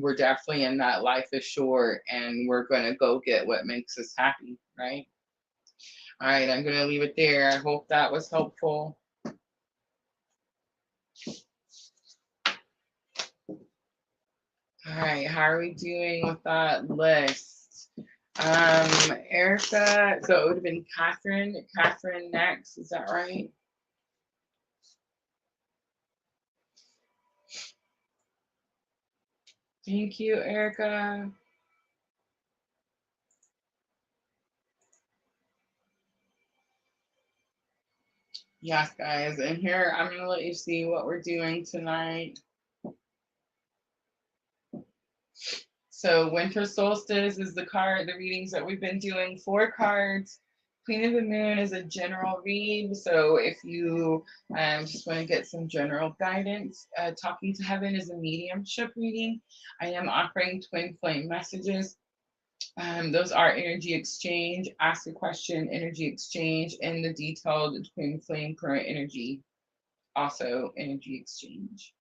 We're definitely in that life is short, and we're going to go get what makes us happy, right? All right, I'm going to leave it there. I hope that was helpful. All right, how are we doing with that list? Erica, so it would have been Catherine next, is that right? Thank you, Erica. Yes, guys, and here I'm gonna let you see what we're doing tonight. So Winter Solstice is the readings that we've been doing, 4 cards. Queen of the Moon is a general read. So if you just want to get some general guidance, Talking to Heaven is a mediumship reading. I am offering twin flame messages. Those are energy exchange, ask a question, energy exchange, and the detailed twin flame current energy, also energy exchange.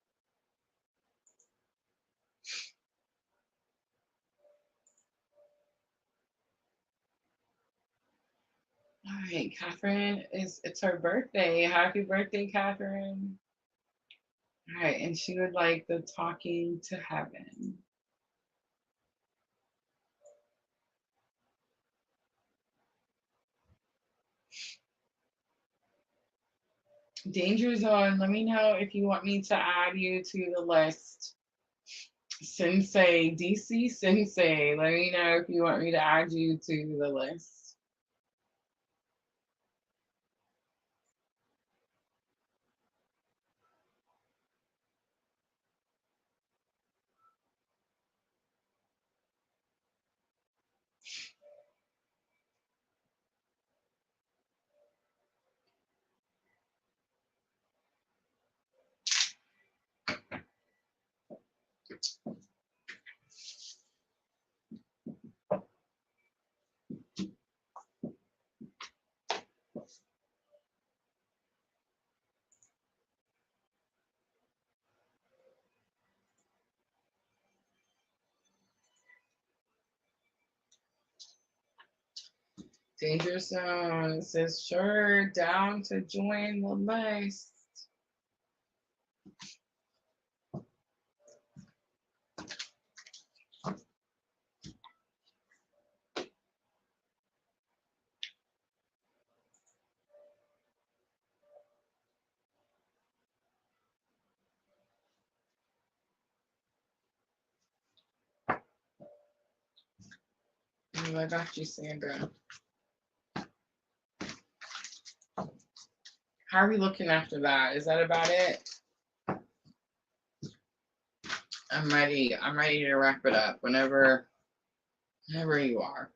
All right, Catherine, it's her birthday. Happy birthday, Catherine. All right, and she would like the Talking to Heaven. Danger Zone, let me know if you want me to add you to the list. Sensei, DC Sensei, let me know if you want me to add you to the list. Danger Zone says, sure, down to join the list. Oh, I got you, Sandra. How are we looking after that? Is that about it? I'm ready. I'm ready to wrap it up whenever you are.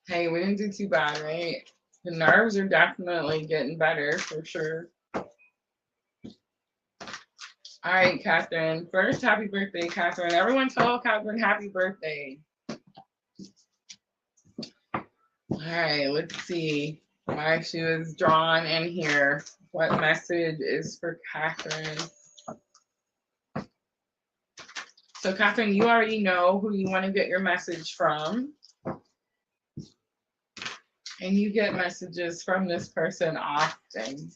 Hey, we didn't do too bad, right? The nerves are definitely getting better for sure. All right, Catherine. First, happy birthday, Catherine. Everyone tell Catherine happy birthday. All right, let's see why she was drawn in here. What message is for Catherine? So, Catherine, you already know who you want to get your message from. And you get messages from this person often.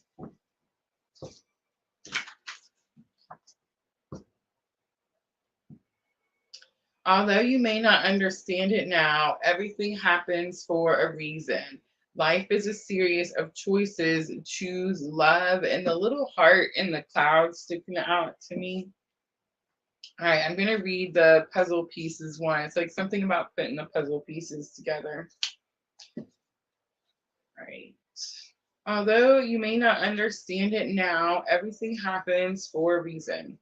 Although you may not understand it now, everything happens for a reason. Life is a series of choices. Choose love, and the little heart in the clouds sticking out to me. All right, I'm going to read the puzzle pieces one. It's like something about putting the puzzle pieces together. All right. Although you may not understand it now, everything happens for a reason.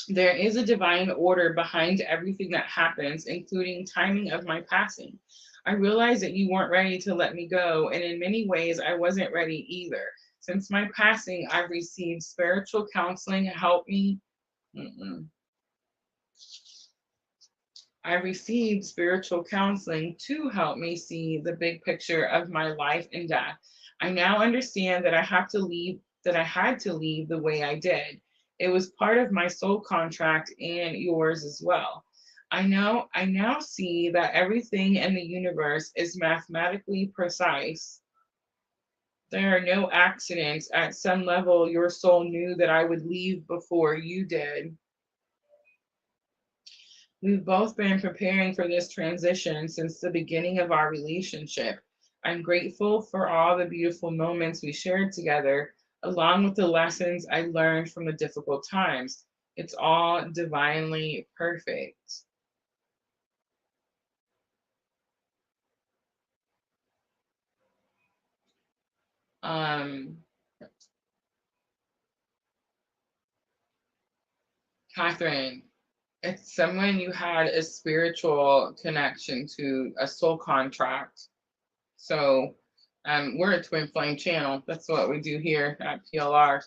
There is a divine order behind everything that happens, including timing of my passing. I realized that you weren't ready to let me go, and in many ways, I wasn't ready either. Since my passing, I've received spiritual counseling to help me. I received spiritual counseling to help me see the big picture of my life and death. I now understand that I had to leave the way I did. It was part of my soul contract and yours as well. I now see that everything in the universe is mathematically precise. There are no accidents. At some level, your soul knew that I would leave before you did. We've both been preparing for this transition since the beginning of our relationship. I'm grateful for all the beautiful moments we shared together, along with the lessons I learned from the difficult times. It's all divinely perfect. Catherine, it's someone you had a spiritual connection to, a soul contract. So we're a twin flame channel. That's what we do here at PLR.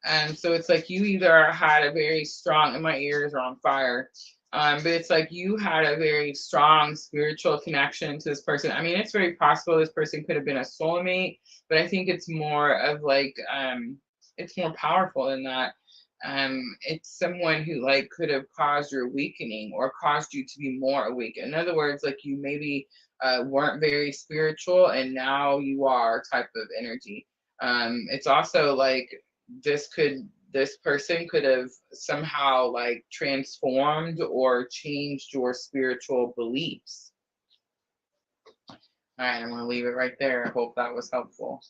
And so it's like you either had a very strong, and my ears are on fire, but it's like you had a very strong spiritual connection to this person. I mean, it's very possible this person could have been a soulmate, but I think it's more of like, it's more powerful than that. It's someone who like could have caused your awakening or caused you to be more awake. In other words, like you maybe weren't very spiritual and now you are type of energy. It's also like this person could have somehow like transformed or changed your spiritual beliefs. All right, I'm going to leave it right there. I hope that was helpful.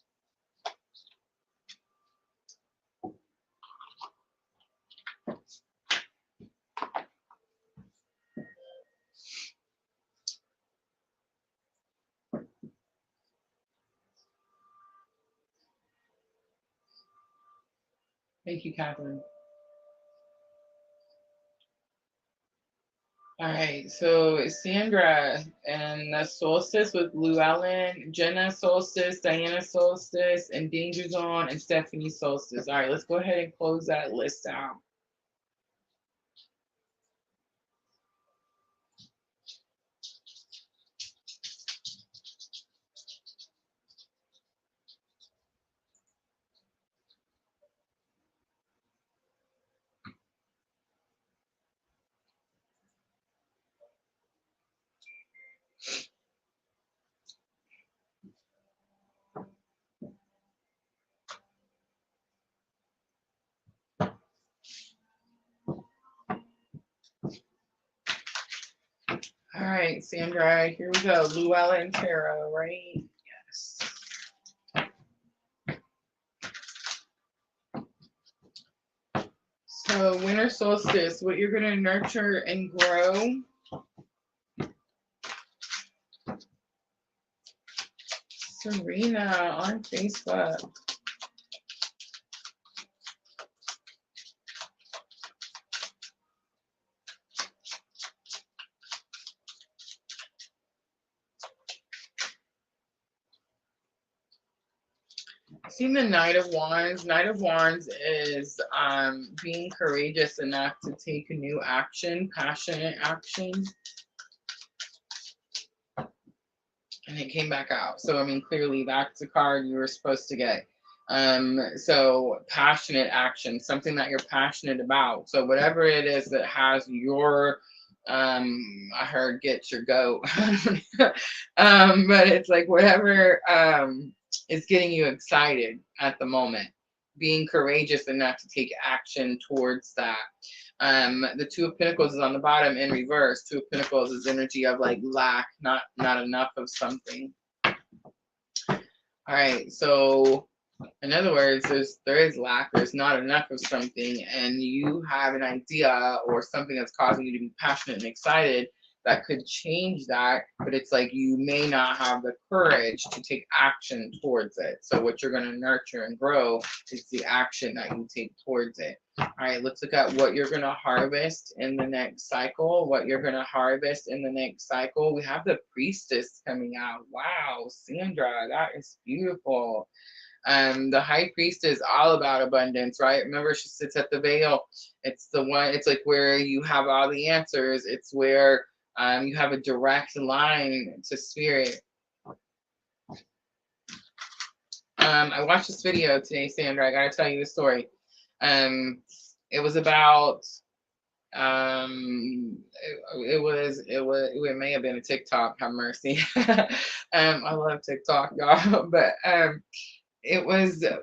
Thank you, Catherine. All right, so Sandra and the Solstice with Llewellyn, Jenna Solstice, Diana Solstice, and Danger Zone, and Stephanie Solstice. All right, let's go ahead and close that list out. right, Sandra, here we go. Llewellyn Tarot, right? Yes. So winter solstice, what you're going to nurture and grow. Serena on Facebook. See the Knight of Wands. Knight of Wands is being courageous enough to take a new action, passionate action. And it came back out. So, I mean, clearly that's the card you were supposed to get. So passionate action, something that you're passionate about. So whatever it is that has your, I heard get your goat. But it's like whatever is getting you excited at the moment, being courageous enough to take action towards that. The Two of Pentacles is on the bottom in reverse. Two of Pentacles is energy of like lack, not enough of something. All right, so in other words, there is lack, there's not enough of something, and you have an idea or something that's causing you to be passionate and excited that could change that, but it's like you may not have the courage to take action towards it. So what you're going to nurture and grow is the action that you take towards it. All right, let's look at what you're going to harvest in the next cycle. What you're going to harvest in the next cycle. We have the Priestess coming out. Wow, Sandra, that is beautiful. The High Priest is all about abundance, right? Remember, she sits at the veil. It's the one, it's like where you have all the answers. It's where you have a direct line to spirit. I watched this video today, Sandra. I gotta tell you the story. It was about it may have been a TikTok, have mercy. I love TikTok, y'all. But it was a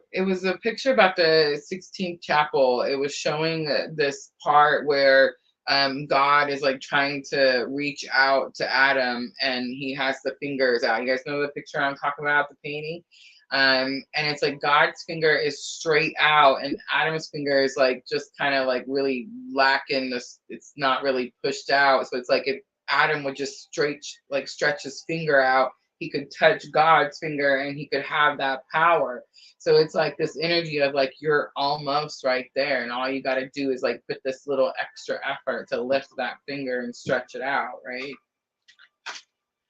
picture about the 16th chapel. It was showing this part where God is like trying to reach out to Adam, and he has the fingers out. You guys know the picture I'm talking about, the painting? And it's like God's finger is straight out, and Adam's finger is like just kind of like really lacking this. It's not really pushed out. So it's like if Adam would just stretch his finger out, he could touch God's finger and he could have that power. So it's like this energy of like you're almost right there, and all you got to do is like put this little extra effort to lift that finger and stretch it out, right?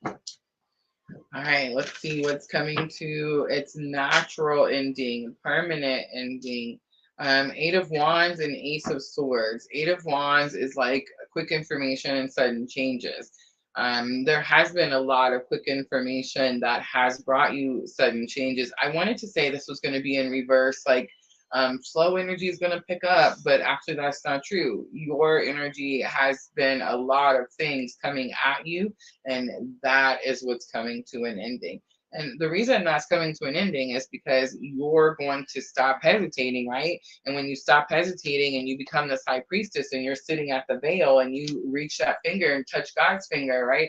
All right, let's see what's coming to its natural ending, permanent ending. Eight of Wands and Ace of Swords. Eight of Wands is like quick information and sudden changes. There has been a lot of quick information that has brought you sudden changes. I wanted to say this was going to be in reverse, like slow energy is going to pick up, but actually that's not true. Your energy has been a lot of things coming at you, and that is what's coming to an ending. And the reason that's coming to an ending is because you're going to stop hesitating, right? And when you stop hesitating and you become this High Priestess and you're sitting at the veil and you reach that finger and touch God's finger, right?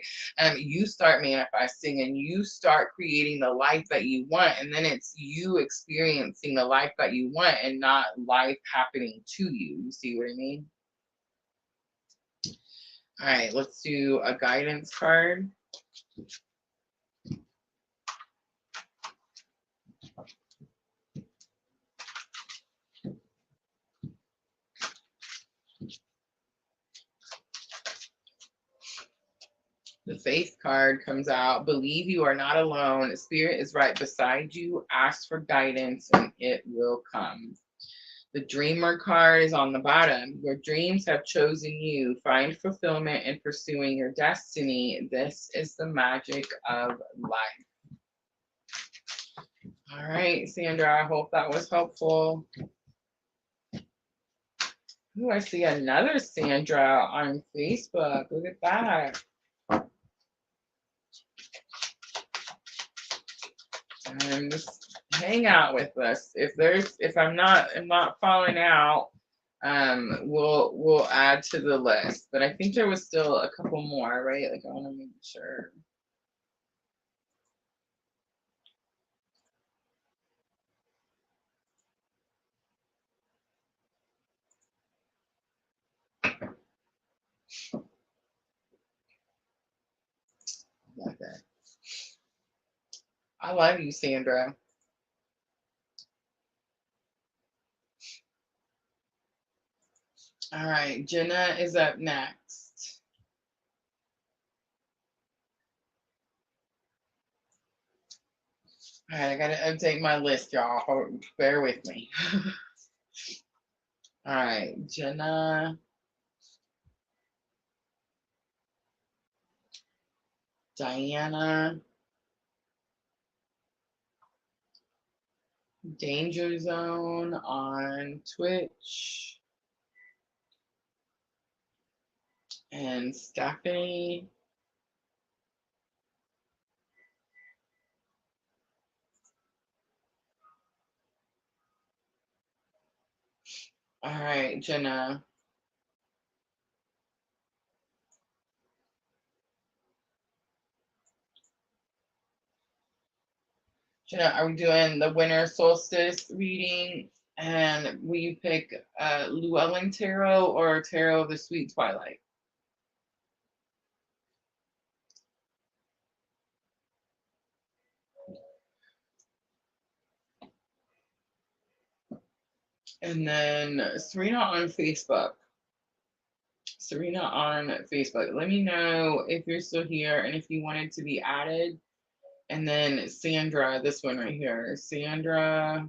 You start manifesting and you start creating the life that you want. And then it's you experiencing the life that you want and not life happening to you. You see what I mean? All right, let's do a guidance card. The Faith card comes out. Believe you are not alone. Spirit is right beside you. Ask for guidance and it will come. The Dreamer card is on the bottom. Your dreams have chosen you. Find fulfillment in pursuing your destiny. This is the magic of life. All right, Sandra, I hope that was helpful. Ooh, I see another Sandra on Facebook. Look at that. And just hang out with us. If I'm not falling out, we'll add to the list. But I think there was still a couple more, right? Like I want to make sure. Like that. I love you, Sandra. All right, Jenna is up next. All right, I gotta update my list, y'all. Bear with me. All right, Jenna. Diana. Danger Zone on Twitch. And Stephanie. All right, Jenna. Jenna, are we doing the winter solstice reading? And will you pick Llewellyn Tarot or Tarot of the Sweet Twilight? And then Serena on Facebook. Serena on Facebook. Let me know if you're still here and if you wanted to be added. And then Sandra, this one right here, Sandra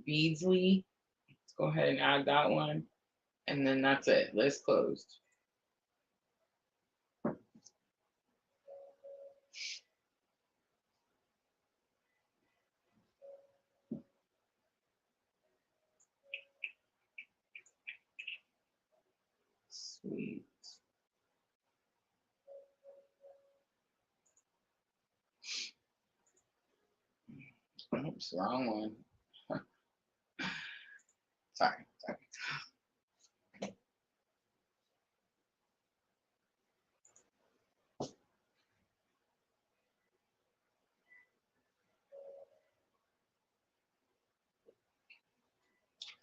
Beasley. Let's go ahead and add that one. And then that's it. List closed. Sweet. Oops, wrong one. Sorry.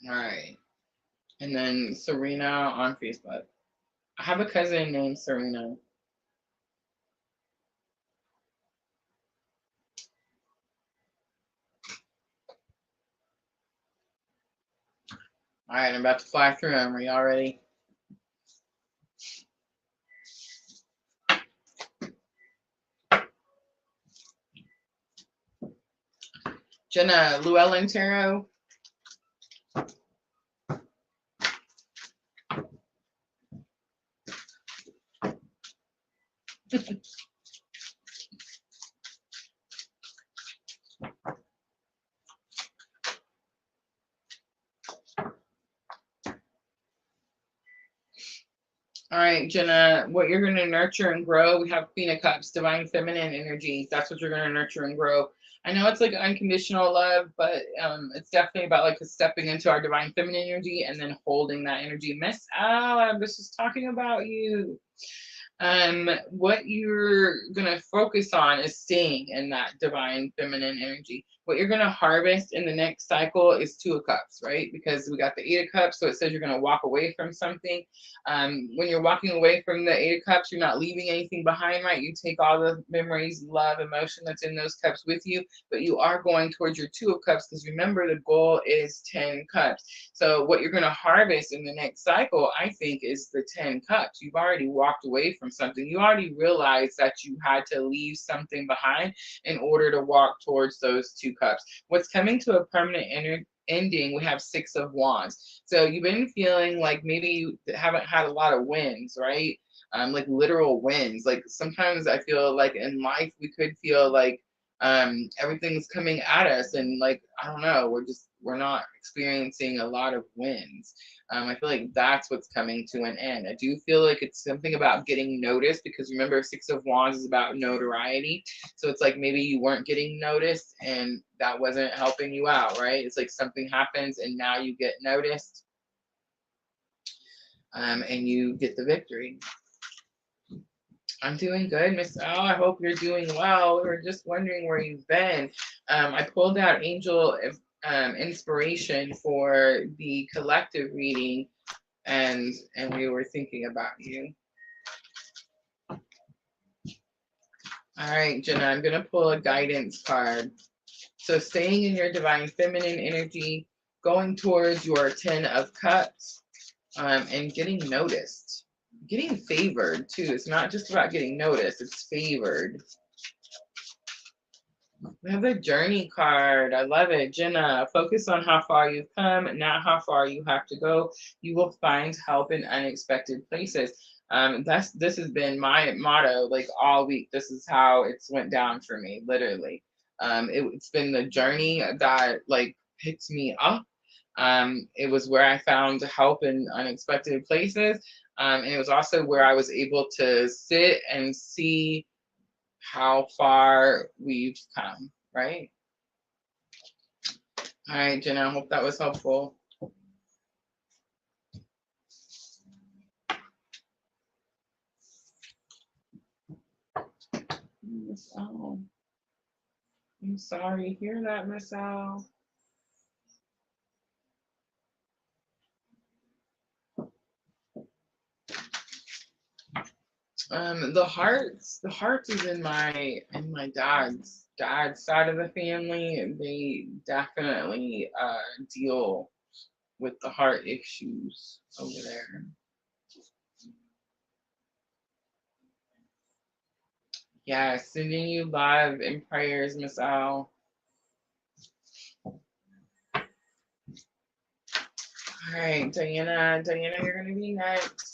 All right. And then Serena on Facebook. I have a cousin named Serena. All right, I'm about to fly through them. Are y'all ready? Jenna, Llewellyn Tarot. All right, Jenna, what you're going to nurture and grow, we have Queen of Cups, divine feminine energy. That's what you're going to nurture and grow. I know it's like unconditional love, but it's definitely about like stepping into our divine feminine energy and then holding that energy. Miss Al, I was just talking about you. What you're going to focus on is staying in that divine feminine energy. What you're going to harvest in the next cycle is Two of Cups, right? Because we got the Eight of Cups, so it says you're going to walk away from something. When you're walking away from the Eight of Cups, you're not leaving anything behind, right? You take all the memories, love, emotion that's in those cups with you, but you are going towards your Two of Cups because remember the goal is 10 cups. So what you're going to harvest in the next cycle, I think, is the 10 cups. You've already walked away from something. You already realized that you had to leave something behind in order to walk towards those 2 cups. What's coming to a permanent ending, we have Six of Wands. So you've been feeling like maybe you haven't had a lot of wins, right? Like literal wins. Like sometimes I feel like in life we could feel like everything's coming at us and like I don't know, we're not experiencing a lot of wins. I feel like that's what's coming to an end. I do feel like it's something about getting noticed because remember Six of Wands is about notoriety. So it's like maybe you weren't getting noticed and that wasn't helping you out, right? It's like something happens and now you get noticed. and you get the victory. I'm doing good, Miss L. I hope you're doing well. We were just wondering where you've been. I pulled out angel inspiration for the collective reading, and we were thinking about you. All right, Jenna, I'm going to pull a guidance card. So staying in your divine feminine energy, going towards your 10 of cups, and getting noticed. Getting favored too. It's not just about getting noticed, it's favored. We have the journey card. I love it. Jenna, focus on how far you've come, not how far you have to go. You will find help in unexpected places. This has been my motto like all week. This is how it's went down for me, literally. It's been the journey that like picked me up. It was where I found help in unexpected places. And it was also where I was able to sit and see how far we've come, right? All right, Jenna, I hope that was helpful. Miss Al, I'm sorry to hear that, Miss Al. The hearts is in my dad's side of the family. They definitely deal with the heart issues over there. Yeah, sending you love and prayers, Miss Al. All right, Diana, you're gonna be next.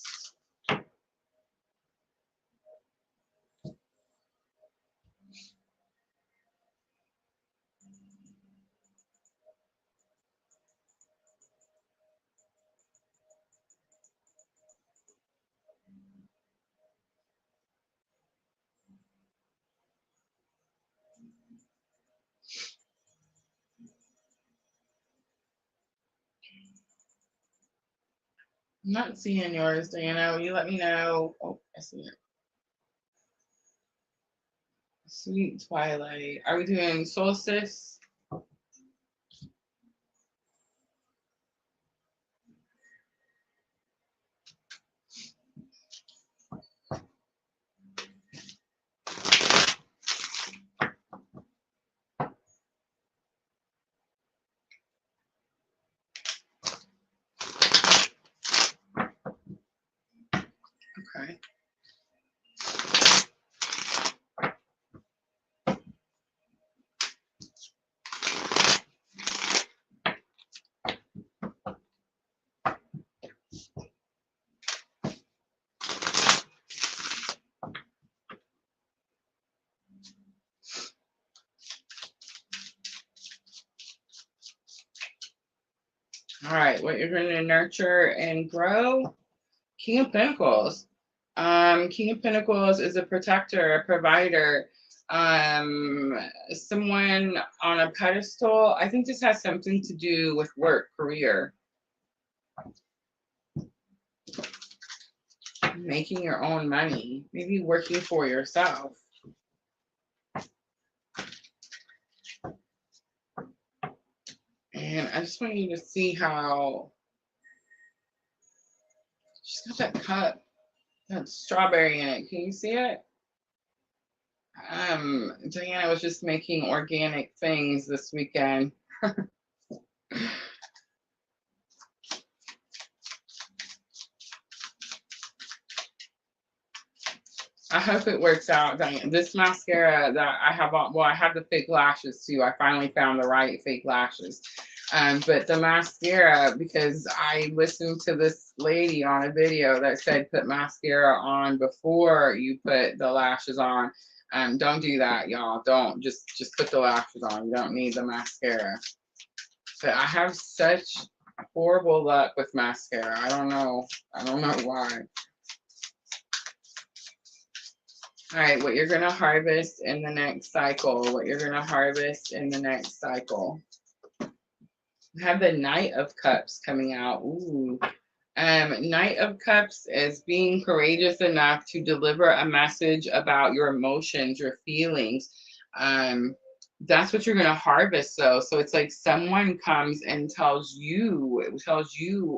I'm not seeing yours, Diana. Will you let me know? Oh, I see it. Sweet Twilight. Are we doing Solstice? Okay. All right, what you're going to nurture and grow. King of Pentacles. King of Pentacles is a protector, a provider, someone on a pedestal. I think this has something to do with work, career. Making your own money, maybe working for yourself. And I just want you to see how she's got that cup, that strawberry in it. Can you see it? Diana was just making organic things this weekend. I hope it works out, Diana. This mascara that I have on, well, I have the fake lashes too. I finally found the right fake lashes. But the mascara, because I listened to this lady on a video that said put mascara on before you put the lashes on. Don't do that, y'all. Don't just put the lashes on. You don't need the mascara. But I have such horrible luck with mascara. I don't know why. All right, what you're going to harvest in the next cycle. What you're going to harvest in the next cycle. We have the Knight of Cups coming out. Ooh. Knight of Cups is being courageous enough to deliver a message about your emotions, your feelings. That's what you're going to harvest. So it's like someone comes and tells you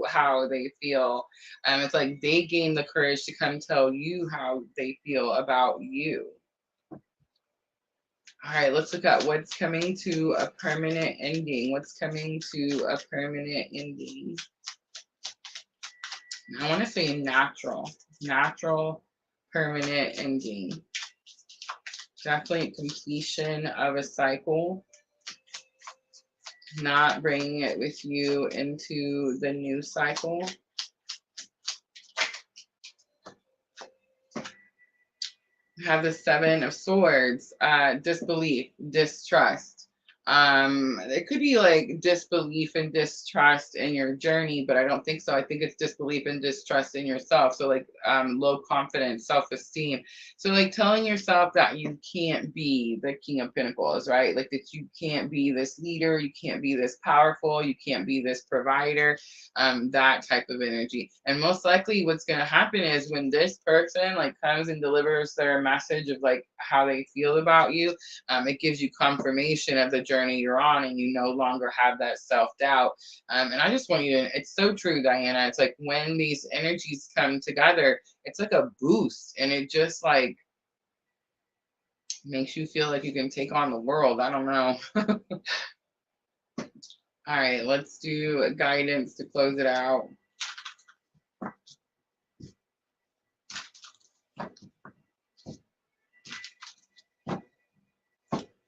how they feel. It's like they gain the courage to come tell you how they feel about you. All right, let's look at what's coming to a permanent ending. What's coming to a permanent ending? I want to say natural, permanent ending. Definitely completion of a cycle, not bringing it with you into the new cycle. Have the Seven of Swords, disbelief, distrust. It could be like disbelief and distrust in your journey, but I don't think so. I think it's disbelief and distrust in yourself. So like low confidence, self-esteem. So like telling yourself that you can't be the King of Pentacles, right? Like that you can't be this leader, you can't be this powerful, you can't be this provider, that type of energy. And most likely what's going to happen is when this person like comes and delivers their message of like how they feel about you, it gives you confirmation of the journey you're on, and you no longer have that self-doubt. And I just want you to, it's so true, Diana. It's like when these energies come together, it's like a boost, and it just like makes you feel like you can take on the world. I don't know. All right, let's do guidance to close it out.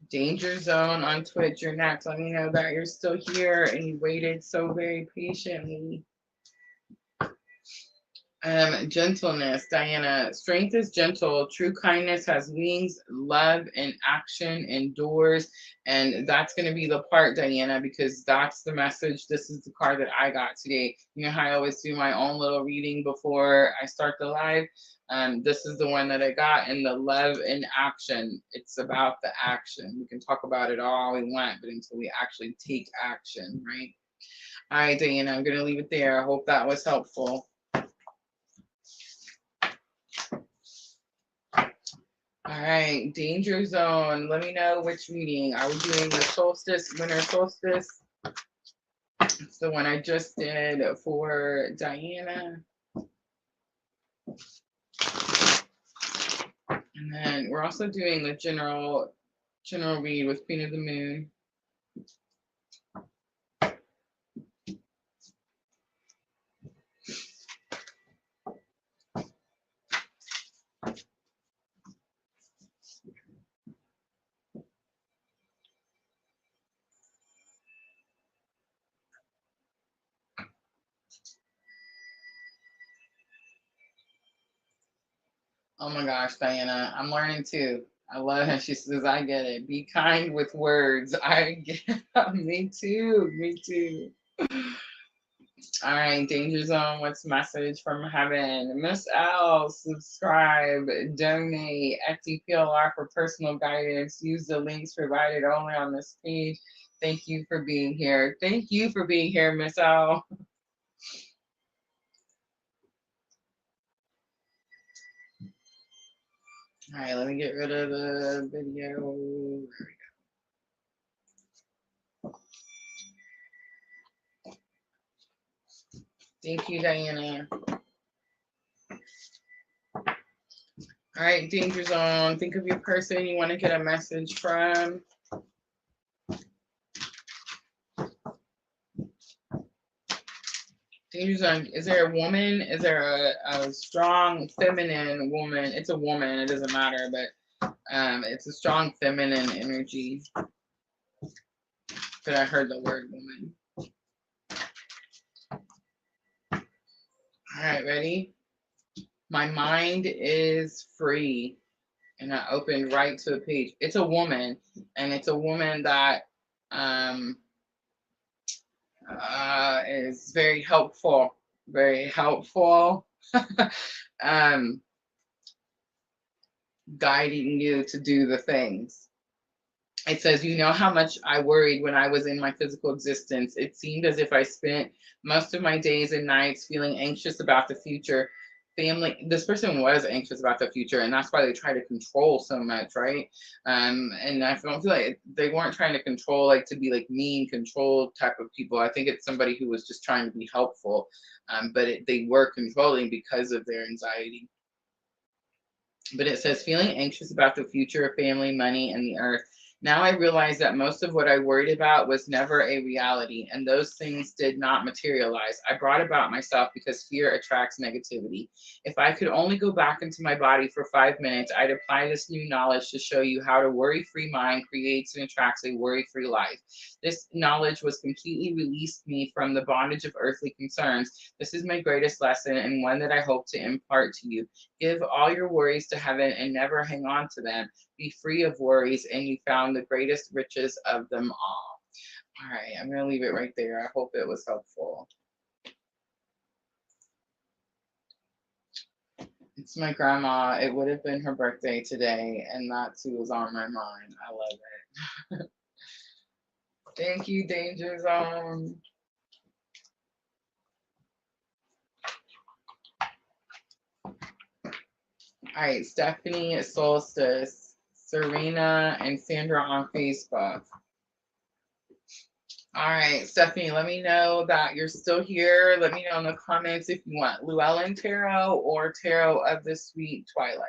Danger Zone on Twitch, you're next. Let me know that you're still here and you waited so very patiently. Gentleness, Diana. Strength is gentle. True kindness has wings. Love and action endures. And that's going to be the part, Diana, because that's the message. This is the card that I got today. You know how I always do my own little reading before I start the live? This is the one that I got, and the love and action. It's about the action. We can talk about it all we want, but until we actually take action, right? All right, Diana, I'm going to leave it there. I hope that was helpful. All right, Danger Zone. Let me know which reading. Are we doing the solstice, winter solstice? It's the one I just did for Diana. And then we're also doing the general read with Queen of the Moon. Oh my gosh, Diana, I'm learning too. I love how she says, I get it. Be kind with words. I get it. Me too. Me too. All right, Danger Zone, what's message from heaven? Miss L, subscribe, donate, FTPLR for personal guidance. Use the links provided only on this page. Thank you for being here. Thank you for being here, Miss L. All right, let me get rid of the video. There we go. Thank you, Diana. All right, Danger Zone. Think of your person you want to get a message from. Danger Zone. Is there a woman? Is there a strong feminine woman? It's a woman. It doesn't matter, but it's a strong feminine energy. But I heard the word woman. All right, ready? My mind is free. And I opened right to a page. It's a woman, and it's a woman that is very helpful, guiding you to do the things. It says, you know how much I worried when I was in my physical existence. It seemed as if I spent most of my days and nights feeling anxious about the future. Family, this person was anxious about the future, and that's why they try to control so much, right? And I don't feel like they weren't trying to control, like to be like mean, control type of people. I think it's somebody who was just trying to be helpful, but they were controlling because of their anxiety. But it says feeling anxious about the future of family, money, and the earth. Now I realize that most of what I worried about was never a reality, and those things did not materialize. I brought about myself because fear attracts negativity. If I could only go back into my body for 5 minutes, I'd apply this new knowledge to show you how a worry-free mind creates and attracts a worry-free life. This knowledge was completely released me from the bondage of earthly concerns. This is my greatest lesson and one that I hope to impart to you. Give all your worries to heaven and never hang on to them. Be free of worries, and you found the greatest riches of them all. All right, I'm going to leave it right there. I hope it was helpful. It's my grandma. It would have been her birthday today, and that too was on my mind. I love it. Thank you, Danger Zone. All right, Stephanie, Solstice, Serena, and Sandra on Facebook. All right, Stephanie, let me know that you're still here. Let me know in the comments if you want Llewellyn Tarot or Tarot of the Sweet Twilight.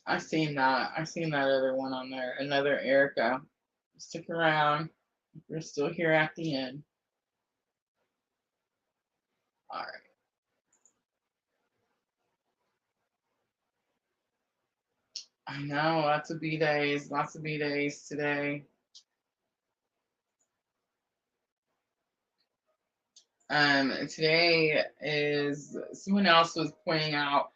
I seen that. I seen that other one on there. Another Erica. Stick around. We're still here at the end. All right. I know, lots of B-days, lots of B-days today. Today is, someone else was pointing out,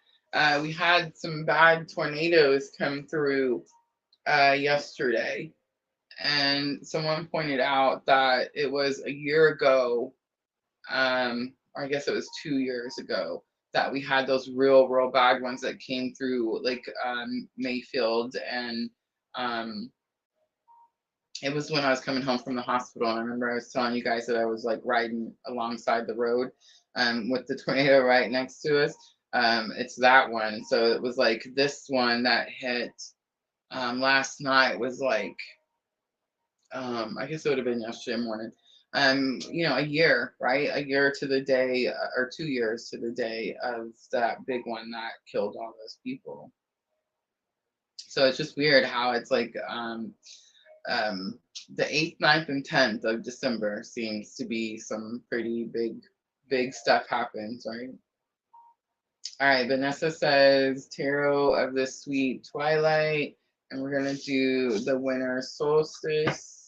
we had some bad tornadoes come through yesterday. And someone pointed out that it was a year ago, or I guess it was 2 years ago, that we had those real bad ones that came through, like Mayfield. And it was when I was coming home from the hospital. And I remember I was telling you guys that I was like riding alongside the road with the tornado right next to us. It's that one. So it was like this one that hit last night was like, I guess it would have been yesterday morning. A year, right? A year to the day, or 2 years to the day of that big one that killed all those people. So it's just weird how it's like the 8th, 9th, and 10th of December seems to be some pretty big stuff happens, right? All right, Vanessa says Tarot of the Sweet Twilight, and we're gonna do the winter solstice.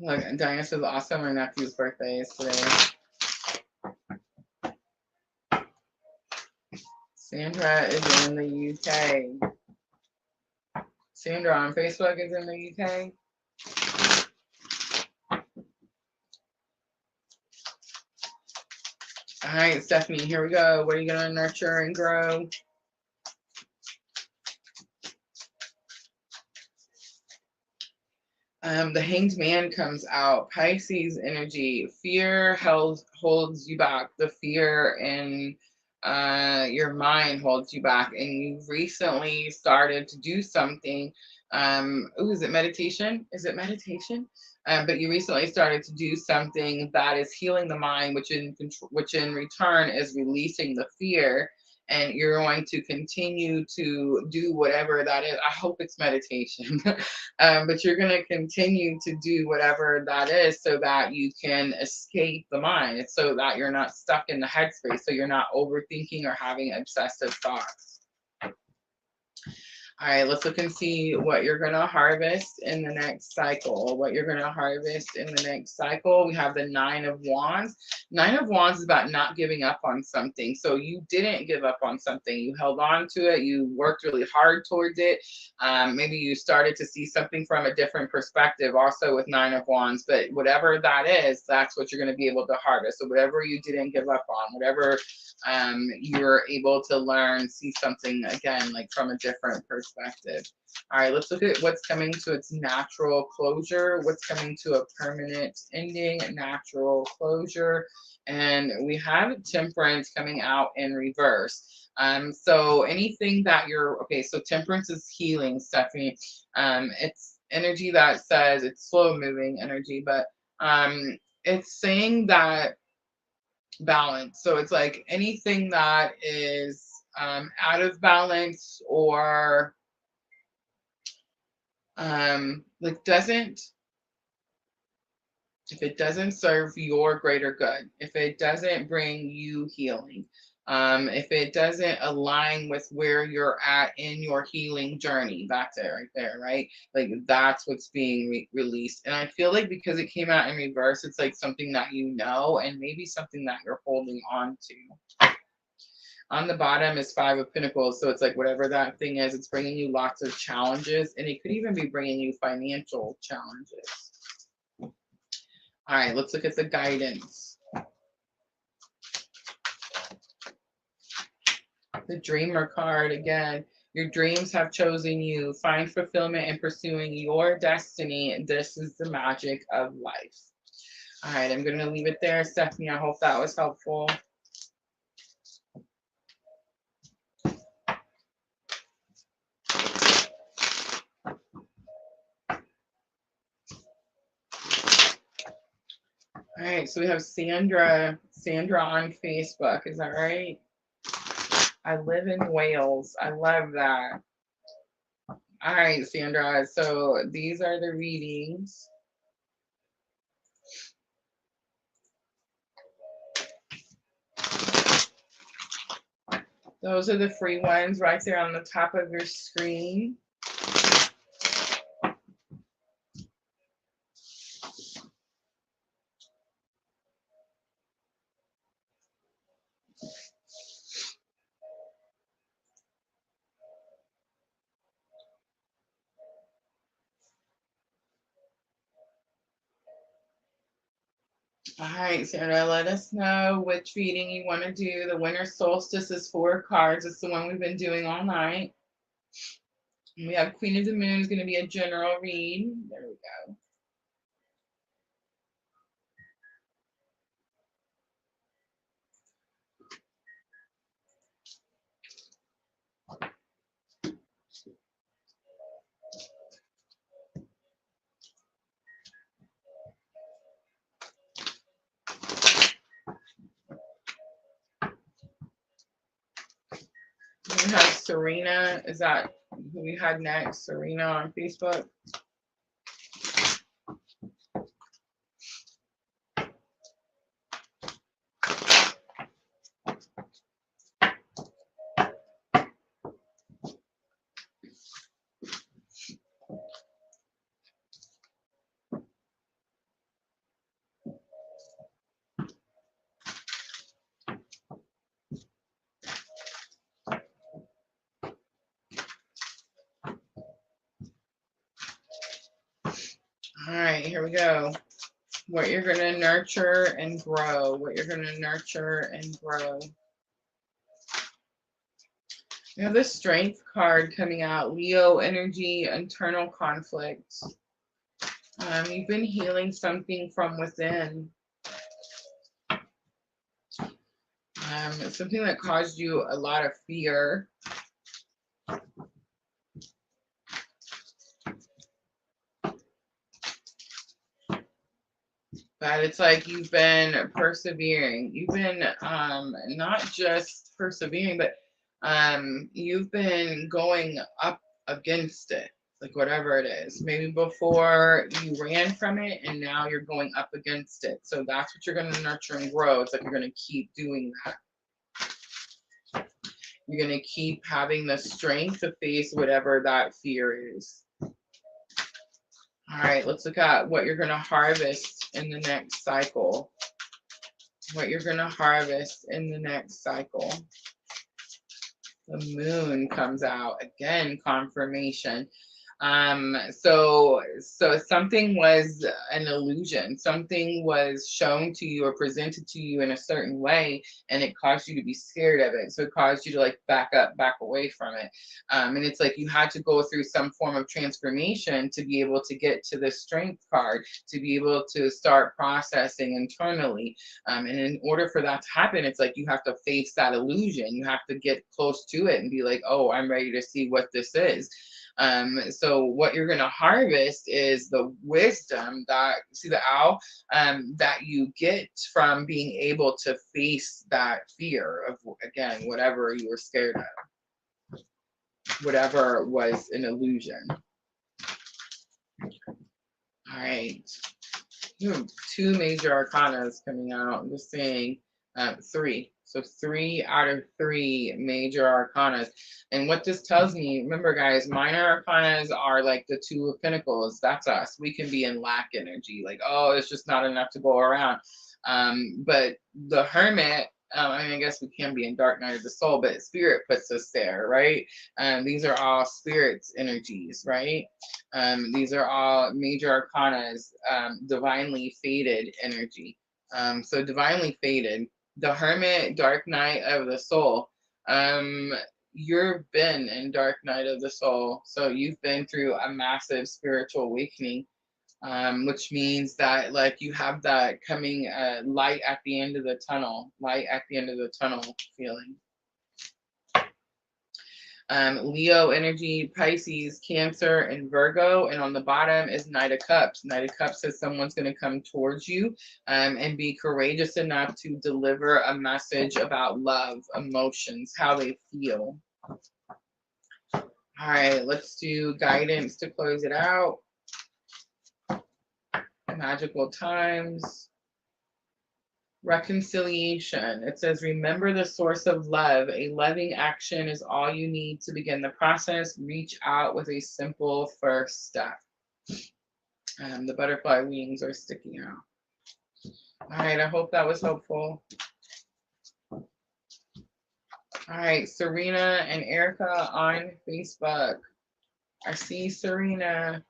Look, Diana says also my nephew's birthday is today. Sandra is in the UK. Sandra on Facebook is in the UK. All right, Stephanie, here we go. What are you going to nurture and grow? The Hanged Man comes out. Pisces energy. Fear holds you back. The fear in your mind holds you back. And you've recently started to do something. Is it meditation? Is it meditation? But you recently started to do something that is healing the mind, which in return is releasing the fear. And you're going to continue to do whatever that is. I hope it's meditation, but you're going to continue to do whatever that is so that you can escape the mind. It's so that you're not stuck in the headspace, so you're not overthinking or having obsessive thoughts. All right, let's look and see what you're going to harvest in the next cycle. What you're going to harvest in the next cycle. We have the Nine of Wands. Nine of Wands is about not giving up on something. So you didn't give up on something. You held on to it. You worked really hard towards it. Maybe you started to see something from a different perspective also with Nine of Wands. But whatever that is, that's what you're going to be able to harvest. So whatever you didn't give up on, whatever you're able to learn, see something again, like from a different perspective. All right, let's look at what's coming to its natural closure, what's coming to a permanent ending, natural closure. And we have Temperance coming out in reverse. So anything that you're, okay, so Temperance is healing, Stephanie. It's energy that says it's slow moving energy, but it's saying that balance. So it's like anything that is out of balance or like doesn't, if it doesn't serve your greater good, if it doesn't bring you healing, if it doesn't align with where you're at in your healing journey, that's it right there, right? Like that's what's being released. And I feel like because it came out in reverse, it's like something that you know, and maybe something that you're holding on to. On the bottom is Five of Pentacles. So it's like whatever that thing is, it's bringing you lots of challenges, and it could even be bringing you financial challenges. All right, let's look at the guidance. The Dreamer card again. Your dreams have chosen you. Find fulfillment in pursuing your destiny. This is the magic of life. All right, I'm going to leave it there. Stephanie, I hope that was helpful. All right, so we have Sandra on Facebook. Is that right? I live in Wales. I love that. All right, Sandra. So these are the readings. Those are the free ones right there on the top of your screen. All right, Sandra, let us know which reading you want to do. The winter solstice is 4 cards. It's the one we've been doing all night. And we have Queen of the Moon is going to be a general read. There we go. We have Serena. Is that who we had next? Serena on Facebook. All right, here we go. What you're going to nurture and grow. What you're going to nurture and grow. We have the Strength card coming out. Leo energy, internal conflict. You've been healing something from within. Something that caused you a lot of fear. But it's like you've been persevering. You've been not just persevering, but you've been going up against it, like whatever it is. Maybe before you ran from it and now you're going up against it. So that's what you're going to nurture and grow. It's like you're going to keep doing that. You're going to keep having the strength to face whatever that fear is. All right, let's look at what you're going to harvest in the next cycle. What you're going to harvest in the next cycle. The moon comes out again, confirmation. So something was an illusion. Something was shown to you or presented to you in a certain way, and it caused you to be scared of it. So it caused you to like back away from it. And it's like you had to go through some form of transformation to be able to get to the strength card, to be able to start processing internally. And in order for that to happen, it's like you have to face that illusion. You have to get close to it and be like, oh, I'm ready to see what this is. So what you're going to harvest is the wisdom that, see the owl, that you get from being able to face that fear of, again, whatever you were scared of, whatever was an illusion. All right. You have 2 major arcanas coming out. I'm just saying 3. So 3 out of 3 major arcanas. And what this tells me, remember guys, minor arcanas are like the 2 of Pentacles. That's us. We can be in lack energy. Like, oh, it's just not enough to go around. But the Hermit, I mean, I guess we can be in dark night of the soul, but spirit puts us there, right? These are all spirit's energies, right? These are all major arcanas, divinely fated energy. So divinely fated. The Hermit, dark night of the soul. You've been in dark night of the soul. So you've been through a massive spiritual awakening, which means that like you have that coming light at the end of the tunnel, feeling. Leo energy, Pisces, Cancer, and Virgo. And on the bottom is Knight of Cups. Knight of Cups says someone's going to come towards you and be courageous enough to deliver a message about love, emotions, how they feel. All right, let's do guidance to close it out. Magical times. Reconciliation. It says, remember the source of love. A loving action is all you need to begin the process. Reach out with a simple first step. The butterfly wings are sticking out. All right, I hope that was helpful. All right, Serena and Erica on Facebook. I see Serena.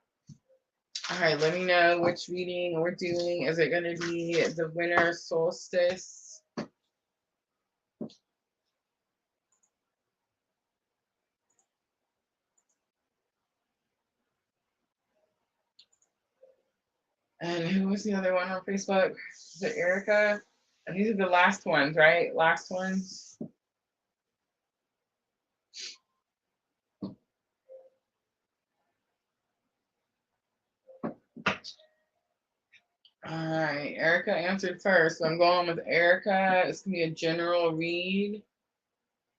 All right, let me know which reading we're doing. Is it going to be the winter solstice? And who was the other one on Facebook? Is it Erica? And these are the last ones, right? Last ones. All right, Erica answered first. So I'm going with Erica. It's going to be a general read.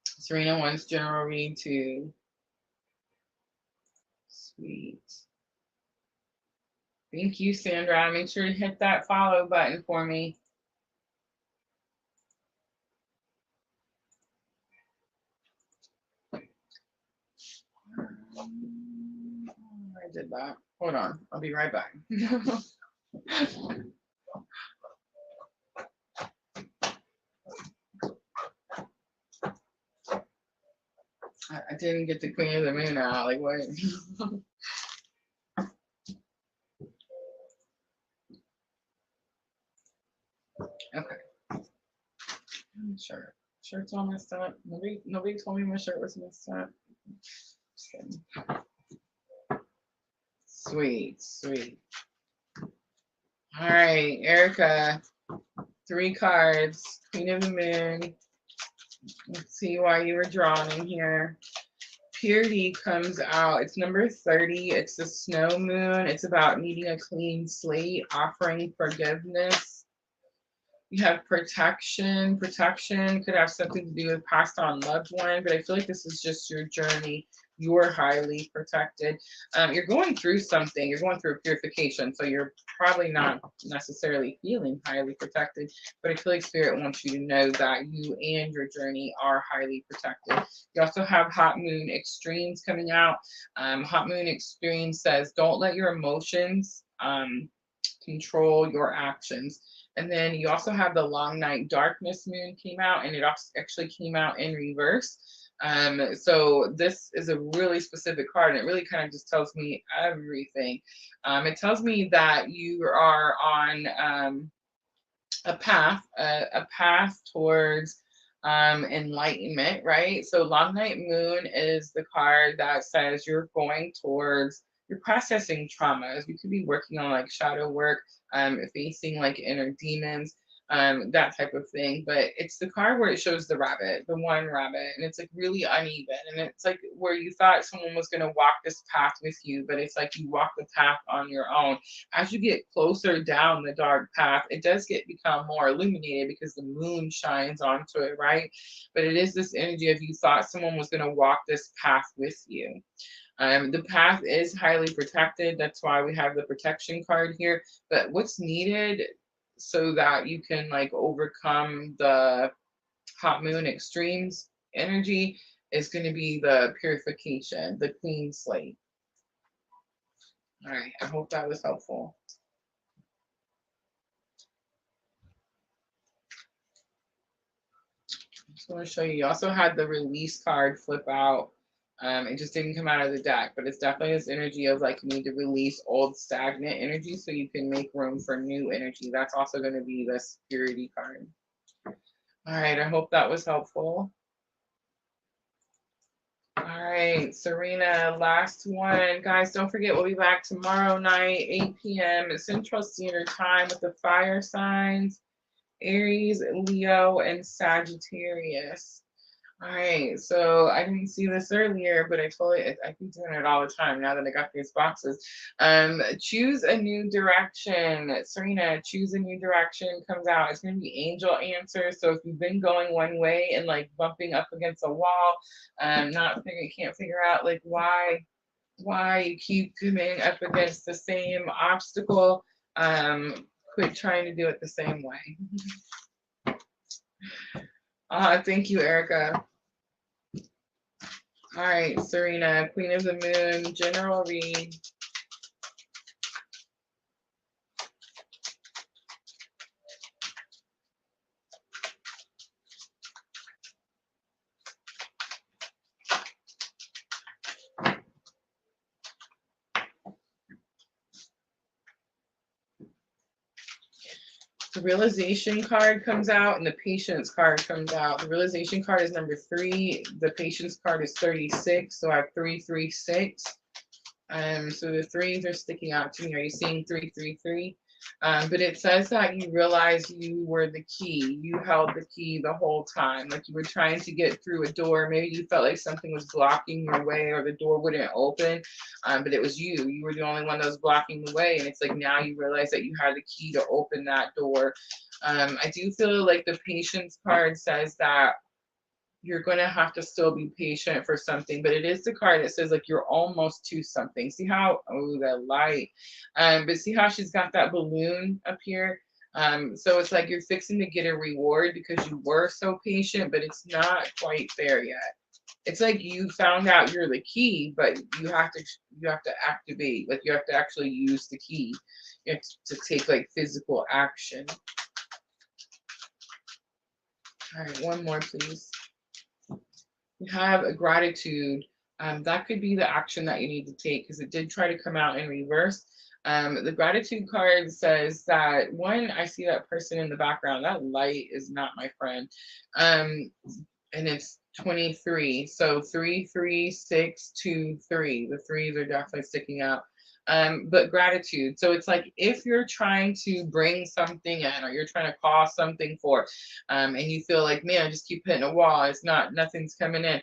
Serena wants general read too. Sweet. Thank you, Sandra. Make sure to hit that follow button for me. I did that. Hold on. I'll be right back. I didn't get the Queen of the Moon out. Like, what? Okay. Shirt. Shirt's all messed up. Nobody told me my shirt was messed up. Just kidding. Sweet, sweet. All right, Erica. 3 cards. Queen of the Moon. Let's see why you were drawn in here. Purity comes out. It's number 30. It's the snow moon. It's about needing a clean slate, offering forgiveness. You have protection. Protection could have something to do with passed on loved one, but I feel like this is just your journey. You're highly protected. You're going through something. You're going through a purification, so you're probably not necessarily feeling highly protected, but I feel like Spirit wants you to know that you and your journey are highly protected. You also have Hot Moon Extremes coming out. Hot Moon Extremes says, don't let your emotions control your actions. And then you also have the Long Night Darkness Moon came out, and it actually came out in reverse. So this is a really specific card, and it really kind of just tells me everything. It tells me that you are on a path towards enlightenment, right? So Long Night Moon is the card that says you're going towards, you're processing traumas. You could be working on like shadow work, facing like inner demons, that type of thing. But it's the card where it shows the rabbit, the one rabbit, and it's like really uneven. And it's like where you thought someone was going to walk this path with you, but it's like you walk the path on your own. As you get closer down the dark path, it does become more illuminated because the moon shines onto it, right? But it is this energy of you thought someone was going to walk this path with you. The path is highly protected. That's why we have the protection card here. But what's needed so that you can like overcome the Hot Moon Extremes energy is going to be the purification, the clean slate. All right, I hope that was helpful. I just want to show you. You also had the release card flip out. It just didn't come out of the deck, but it's definitely this energy of like you need to release old stagnant energy so you can make room for new energy. That's also going to be the Security card. All right, I hope that was helpful. All right, Serena, last one. Guys, don't forget, we'll be back tomorrow night, 8 p.m. Central Standard Time with the fire signs, Aries, Leo, and Sagittarius. All right, so I didn't see this earlier, but I keep doing it all the time now that I got these boxes. Choose a new direction. Serena, choose a new direction comes out. It's going to be angel answer. So if you've been going one way and like bumping up against a wall, can't figure out like why you keep coming up against the same obstacle, quit trying to do it the same way. Thank you, Erica. All right, Serena, Queen of the Moon, general read. The realization card comes out and the patience card comes out. The realization card is number 3. The patience card is 36. So I have 336. So the 3s are sticking out to me. Are you seeing 333? But it says that you realize you were the key. You held the key the whole time. Like you were trying to get through a door. Maybe you felt like something was blocking your way or the door wouldn't open. But it was you. You were the only one that was blocking the way. And it's like now you realize that you had the key to open that door. I do feel like the patience card says that you're going to have to still be patient for something, but it is the card that says like you're almost to something. See how, oh, that light. But see how she's got that balloon up here? So it's like you're fixing to get a reward because you were so patient, but it's not quite there yet. It's like you found out you're the key, but you have to activate, like you have to actually use the key. You have to take like physical action. All right, one more, please. You have a gratitude. That could be the action that you need to take because it did try to come out in reverse. The gratitude card says that one, I see that person in the background. That light is not my friend. And it's 23. So 3, 3, 6, 2, 3. The 3s are definitely sticking out. but gratitude. So it's like if you're trying to bring something in or you're trying to cause something for, and you feel like, man, I just keep hitting a wall, it's not, nothing's coming in,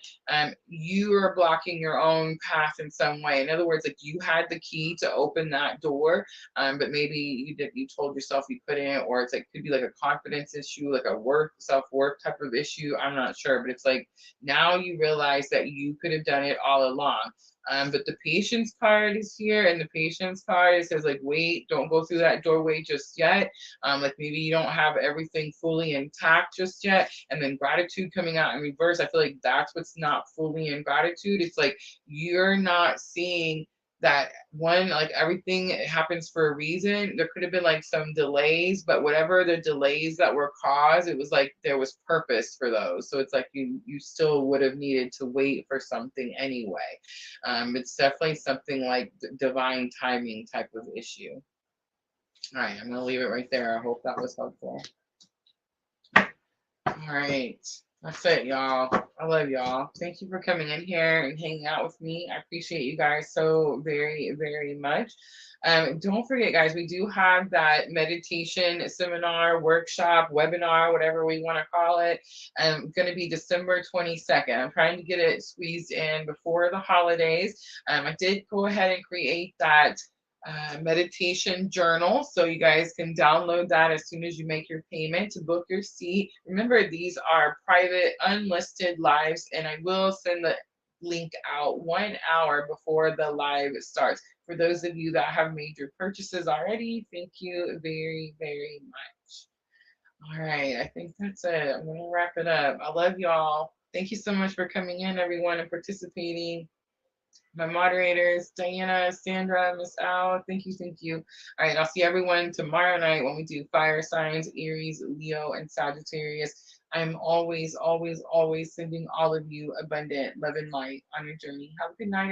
you are blocking your own path in some way. In other words, like you had the key to open that door, but maybe you told yourself you couldn't, or it's like could be like a confidence issue, like a self-worth type of issue. I'm not sure, but it's like now you realize that you could have done it all along. But the patience card is here, and the patience card, it says like, wait, don't go through that doorway just yet. Like maybe you don't have everything fully intact just yet. And then gratitude coming out in reverse. I feel like that's what's not fully in gratitude. It's like you're not seeing that one, like everything happens for a reason. There could have been like some delays, but whatever the delays that were caused, it was like there was purpose for those. So it's like you still would have needed to wait for something anyway. It's definitely something like divine timing type of issue. All right, I'm gonna leave it right there. I hope that was helpful. All right, that's it, y'all. I love y'all. Thank you for coming in here and hanging out with me. I appreciate you guys so very, very much. Don't forget, guys, we do have that meditation seminar, workshop, webinar, whatever we want to call it. Going to be December 22nd. I'm trying to get it squeezed in before the holidays. I did go ahead and create that meditation journal, so you guys can download that as soon as you make your payment to book your seat. Remember, these are private unlisted lives, and I will send the link out 1 hour before the live starts. For those of you that have made your purchases already, thank you very, very much. All right, I think that's it. I'm gonna wrap it up. I love y'all. Thank you so much for coming in, everyone, and participating. My moderators, Diana, Sandra, Miss Al, thank you, thank you. All right, I'll see everyone tomorrow night when we do fire signs, Aries, Leo, and Sagittarius. I'm always, always, always sending all of you abundant love and light on your journey. Have a good night, everyone.